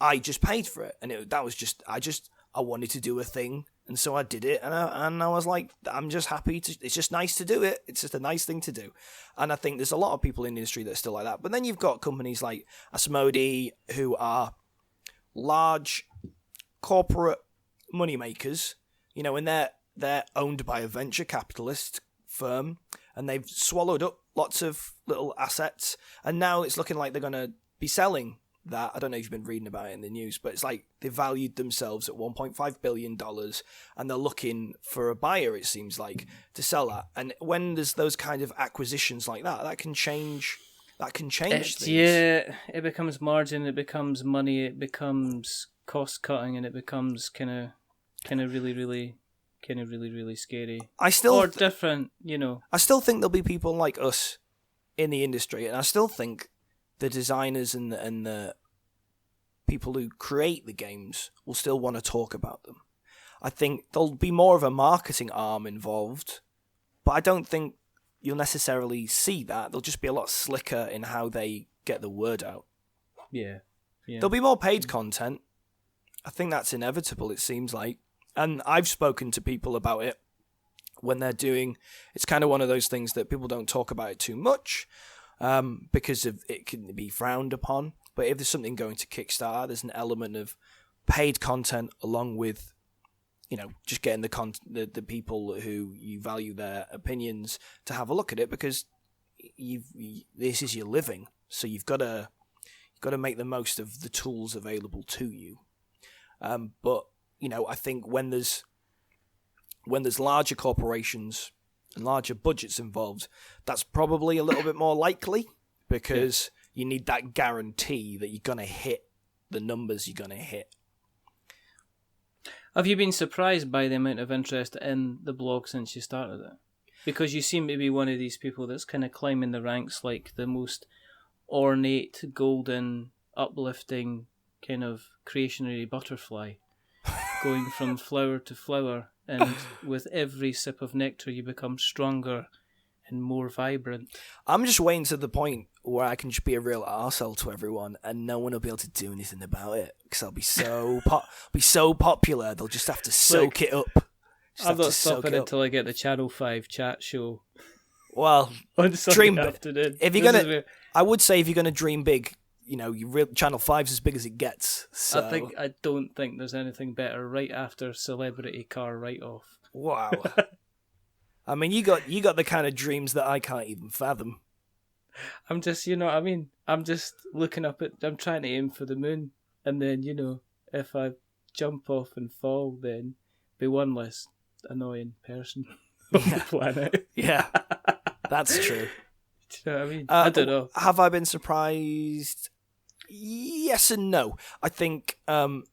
I just paid for it, and I wanted to do a thing, and so I did it, and I was like, I'm just happy to. It's just nice to do it. It's just a nice thing to do, and I think there's a lot of people in the industry that are still like that. But then you've got companies like Asmodee, who are large corporate moneymakers, you know, and they're owned by a venture capitalist firm, and they've swallowed up lots of little assets, and now it's looking like they're going to be selling that. I don't know if you've been reading about it in the news, but it's like they valued themselves at $1.5 billion, and they're looking for a buyer, it seems like, to sell that. And when there's those kind of acquisitions like that can change things. Yeah, it becomes margin, it becomes money, it becomes cost cutting, and it becomes kind of really, really scary. Different, you know. I still think there'll be people like us in the industry, and I still think the designers and the people who create the games will still want to talk about them. I think there'll be more of a marketing arm involved, but I don't think you'll necessarily see that. They'll just be a lot slicker in how they get the word out. Yeah. There'll be more paid content. I think that's inevitable, it seems like. And I've spoken to people about it when they're doing... It's kind of one of those things that people don't talk about it too much because it can be frowned upon. But if there's something going to Kickstarter, there's an element of paid content along with, you know, just getting the people who you value their opinions to have a look at it, because this is your living. So you've got to make the most of the tools available to you. But you know, I think when there's larger corporations and larger budgets involved, that's probably a little bit more likely, because you need that guarantee that you're going to hit the numbers you're going to hit. Have you been surprised by the amount of interest in the blog since you started it? Because you seem to be one of these people that's kind of climbing the ranks like the most ornate, golden, uplifting kind of creationary butterfly, going from flower to flower, and with every sip of nectar you become stronger and more vibrant. I'm just waiting to the point where I can just be a real arsehole to everyone and no one will be able to do anything about it, because I'll be so popular they'll just have to soak it up. I'm not stopping until I get the Channel 5 chat show. Well, dream big. I would say if you're going to dream big, you know, Channel 5's as big as it gets. So. I don't think there's anything better right after Celebrity Car Write-Off. Wow. I mean, you got the kind of dreams that I can't even fathom. I'm just, you know what I mean? I'm just looking up at, I'm trying to aim for the moon. And then, you know, if I jump off and fall, then be one less annoying person on the planet. Yeah, that's true. Do you know what I mean? I don't know. Have I been surprised? Yes and no. I think the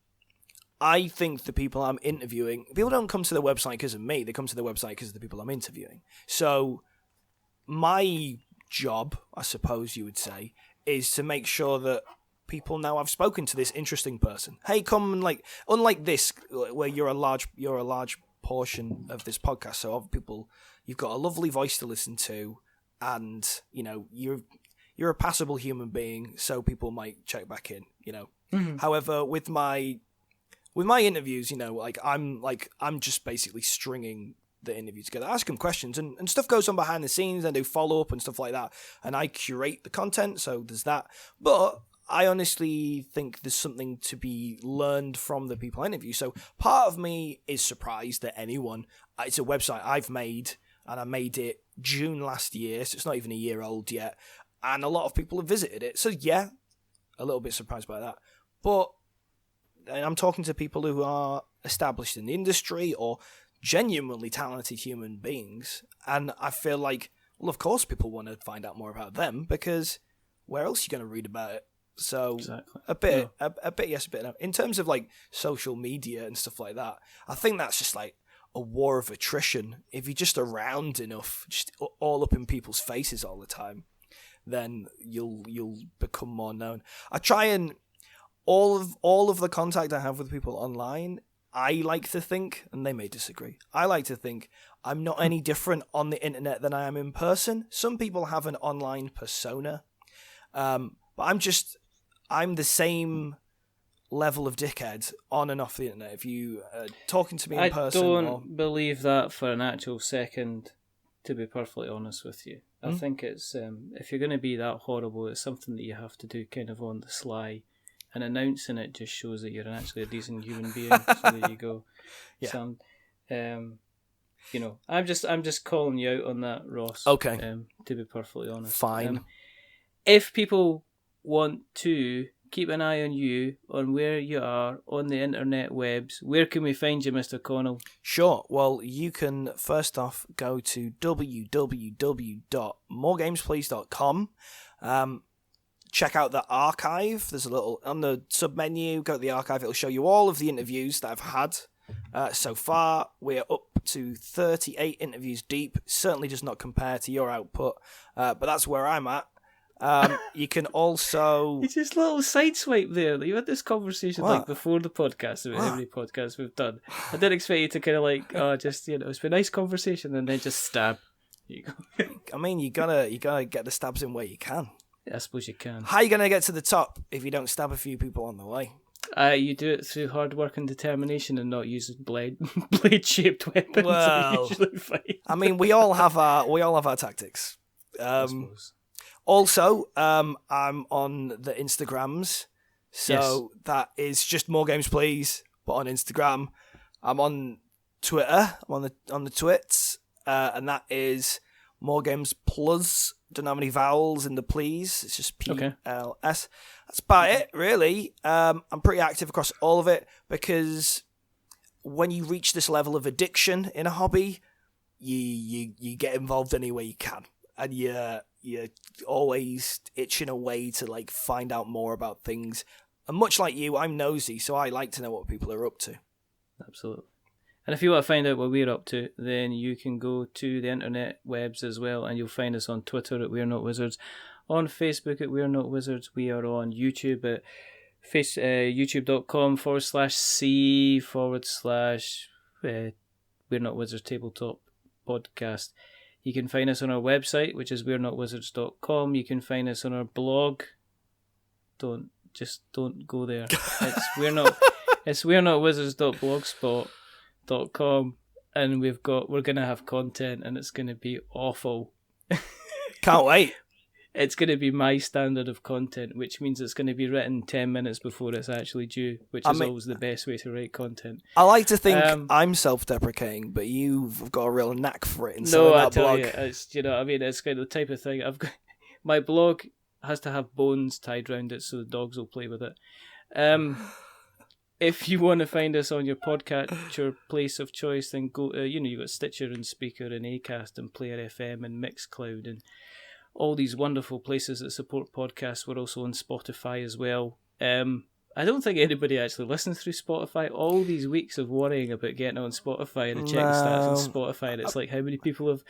people I'm interviewing, people don't come to the website because of me. They come to the website because of the people I'm interviewing. So my job, I suppose you would say, is to make sure that people know I've spoken to this interesting person. Hey, come and like, unlike this, where you're a large portion of this podcast. So other people, you've got a lovely voice to listen to, and you know you're a passable human being. So people might check back in. You know. Mm-hmm. However, with my interviews, you know, I'm just basically stringing the interview together, ask them questions, and stuff goes on behind the scenes. I do follow up and stuff like that, and I curate the content. So there's that, but I honestly think there's something to be learned from the people I interview. So part of me is surprised that anyone, it's a website I've made, and I made it June last year, so it's not even a year old yet, and a lot of people have visited it. So yeah, a little bit surprised by that. But I'm talking to people who are established in the industry or genuinely talented human beings, and I feel like, well, of course people want to find out more about them, because where else are you going to read about it? So exactly. a bit yes, a bit no. In terms of like social media and stuff like that, I think that's just like a war of attrition. If you're just around enough, just all up in people's faces all the time, then you'll become more known. I try and all of the contact I have with people online, I like to think, and they may disagree, I like to think I'm not any different on the internet than I am in person. Some people have an online persona, but I'm the same level of dickhead on and off the internet. If you talking to me in person, I don't believe that for an actual second, to be perfectly honest with you. I think it's if you're going to be that horrible, it's something that you have to do kind of on the sly, and announcing it just shows that you're actually a decent human being. So there you go. Yeah. So, you know, I'm just calling you out on that, Ross. Okay. To be perfectly honest. Fine. If people want to keep an eye on you, on where you are on the internet webs, where can we find you, Mr. Connell? Sure. Well, you can first off go to www.moregamesplease.com. Check out the archive. There's a little on the sub menu. Go to the archive. It'll show you all of the interviews that I've had so far. We're up to 38 interviews deep. Certainly does not compare to your output, but that's where I'm at. You can also... It's just a little sideswipe there. You had this conversation like before the podcast about how many podcasts we've done. I didn't expect you to kind of like, just, you know, it's been a nice conversation and then just stab. There you go. I mean, you gotta get the stabs in where you can. Yeah, I suppose you can. How are you gonna get to the top if you don't stab a few people on the way? You do it through hard work and determination, and not use blade-shaped weapons. Well, usually fight. I mean, we all have our tactics. I suppose. Also, I'm on the Instagrams, so that is just More Games Please, but on Instagram. I'm on Twitter. I'm on the twits, and that is More Games Plus. Don't have any vowels in the please. It's just PLS. That's about it, really. I'm pretty active across all of it, because when you reach this level of addiction in a hobby, you get involved any way you can, and you're always itching away to like find out more about things. And much like you, I'm nosy, so I like to know what people are up to. Absolutely. And if you want to find out what we're up to, then you can go to the internet webs as well, and you'll find us on Twitter at We're Not Wizards, on Facebook at We're Not Wizards. We are on YouTube at youtube.com/c/We're Not Wizards Tabletop Podcast. You can find us on our website, which is we're not wizards.com. You can find us on our blog. Don't go there. It's we're not wizards.blogspot.com, and we're gonna have content, and it's gonna be awful. Can't wait. It's going to be my standard of content, which means it's going to be written 10 minutes before it's actually due, which is always the best way to write content. I like to think I'm self-deprecating, but you've got a real knack for it in no, that I tell blog. you, it's, you know what I mean? It's kind of the type of thing. My blog has to have bones tied around it so the dogs will play with it. If you want to find us on your podcatcher place of choice, then go. You've got Stitcher and Speaker and Acast and Player FM and Mixcloud and all these wonderful places that support podcasts. We're also on Spotify as well. I don't think anybody actually listens through Spotify. All these weeks of worrying about getting on Spotify and I check the stats on Spotify, and it's like how many people have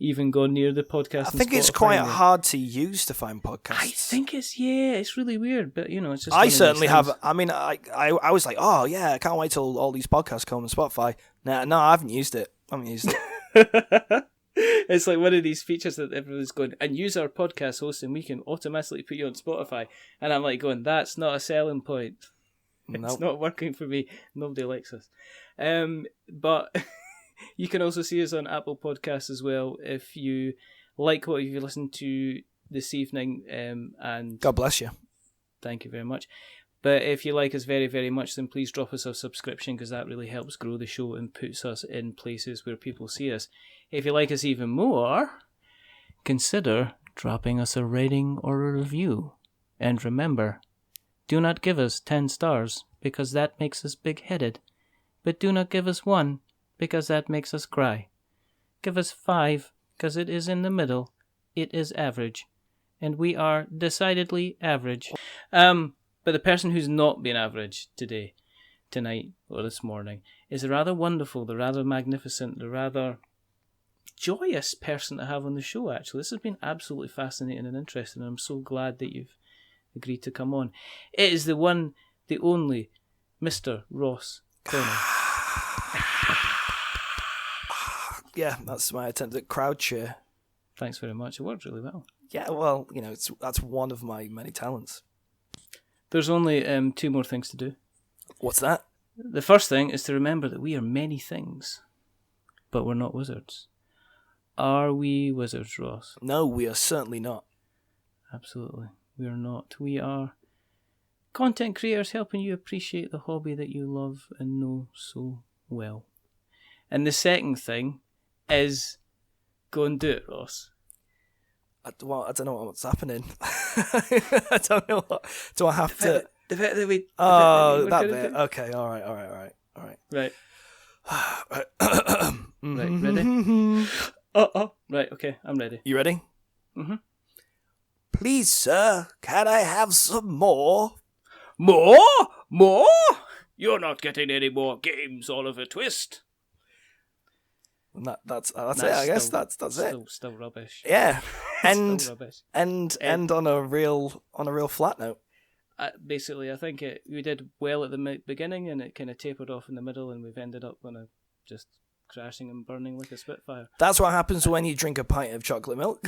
even gone near the podcast. I think it's quite hard to use to find podcasts. I think it's really weird, but it's just. I certainly have. I mean, I was like, oh yeah, I can't wait till all these podcasts come on Spotify. No, I haven't used it. It's like one of these features that everyone's going, and use our podcast host and we can automatically put you on Spotify. And I'm like going, that's not a selling point. Nope. It's not working for me. Nobody likes us. But you can also see us on Apple Podcasts as well if you like what you've listened to this evening. And God bless you. Thank you very much. But if you like us very, very much, then please drop us a subscription because that really helps grow the show and puts us in places where people see us. If you like us even more, consider dropping us a rating or a review. And remember, do not give us 10 stars because that makes us big-headed. But do not give us 1 because that makes us cry. Give us 5 because it is in the middle. It is average. And we are decidedly average. But the person who's not been average today, tonight, or this morning, is the rather wonderful, the rather magnificent, the rather joyous person to have on the show, actually. This has been absolutely fascinating and interesting, and I'm so glad that you've agreed to come on. It is the one, the only, Mr. Ross Connell. Yeah, that's my attempt at crowd cheer. Thanks very much. It worked really well. Yeah, well, that's one of my many talents. There's only 2 more things to do. What's that? The first thing is to remember that we are many things, but we're not wizards. Are we wizards, Ross? No, we are certainly not. Absolutely. We are not. We are content creators helping you appreciate the hobby that you love and know so well. And the second thing is go and do it, Ross. I don't know what's happening. I don't know what. Do I have to? The bit that we. That bit. Okay. All right. Right. Right. Ready? Right. Okay. I'm ready. You ready? Mm-hmm. Please, sir, can I have some more? More? You're not getting any more games, Oliver Twist. That's it. I guess that's it. Still rubbish. Yeah, and still rubbish. and on a real flat note. Basically, I think we did well at the beginning, and it kind of tapered off in the middle, and we've ended up on just crashing and burning like a Spitfire. That's what happens when you drink a pint of chocolate milk.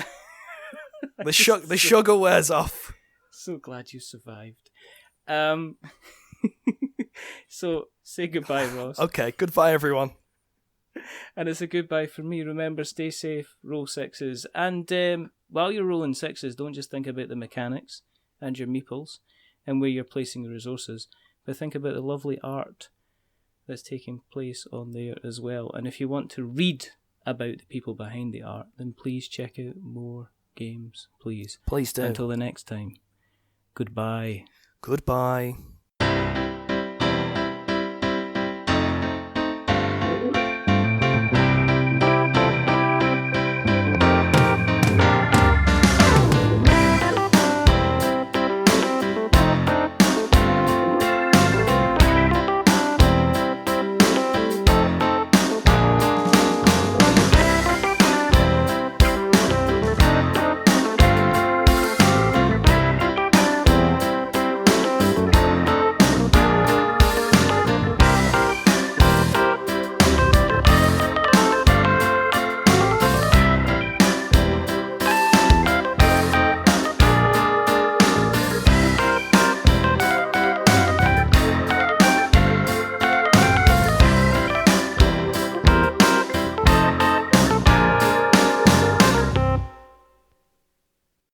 The sugar wears off. So glad you survived. So say goodbye, Ross. Okay, goodbye, everyone. And it's a goodbye from me. Remember, stay safe, roll 6s. And while you're rolling 6s, don't just think about the mechanics and your meeples and where you're placing your resources, but think about the lovely art that's taking place on there as well. And if you want to read about the people behind the art, then please check out More Games, please. Please do. Until the next time, goodbye. Goodbye.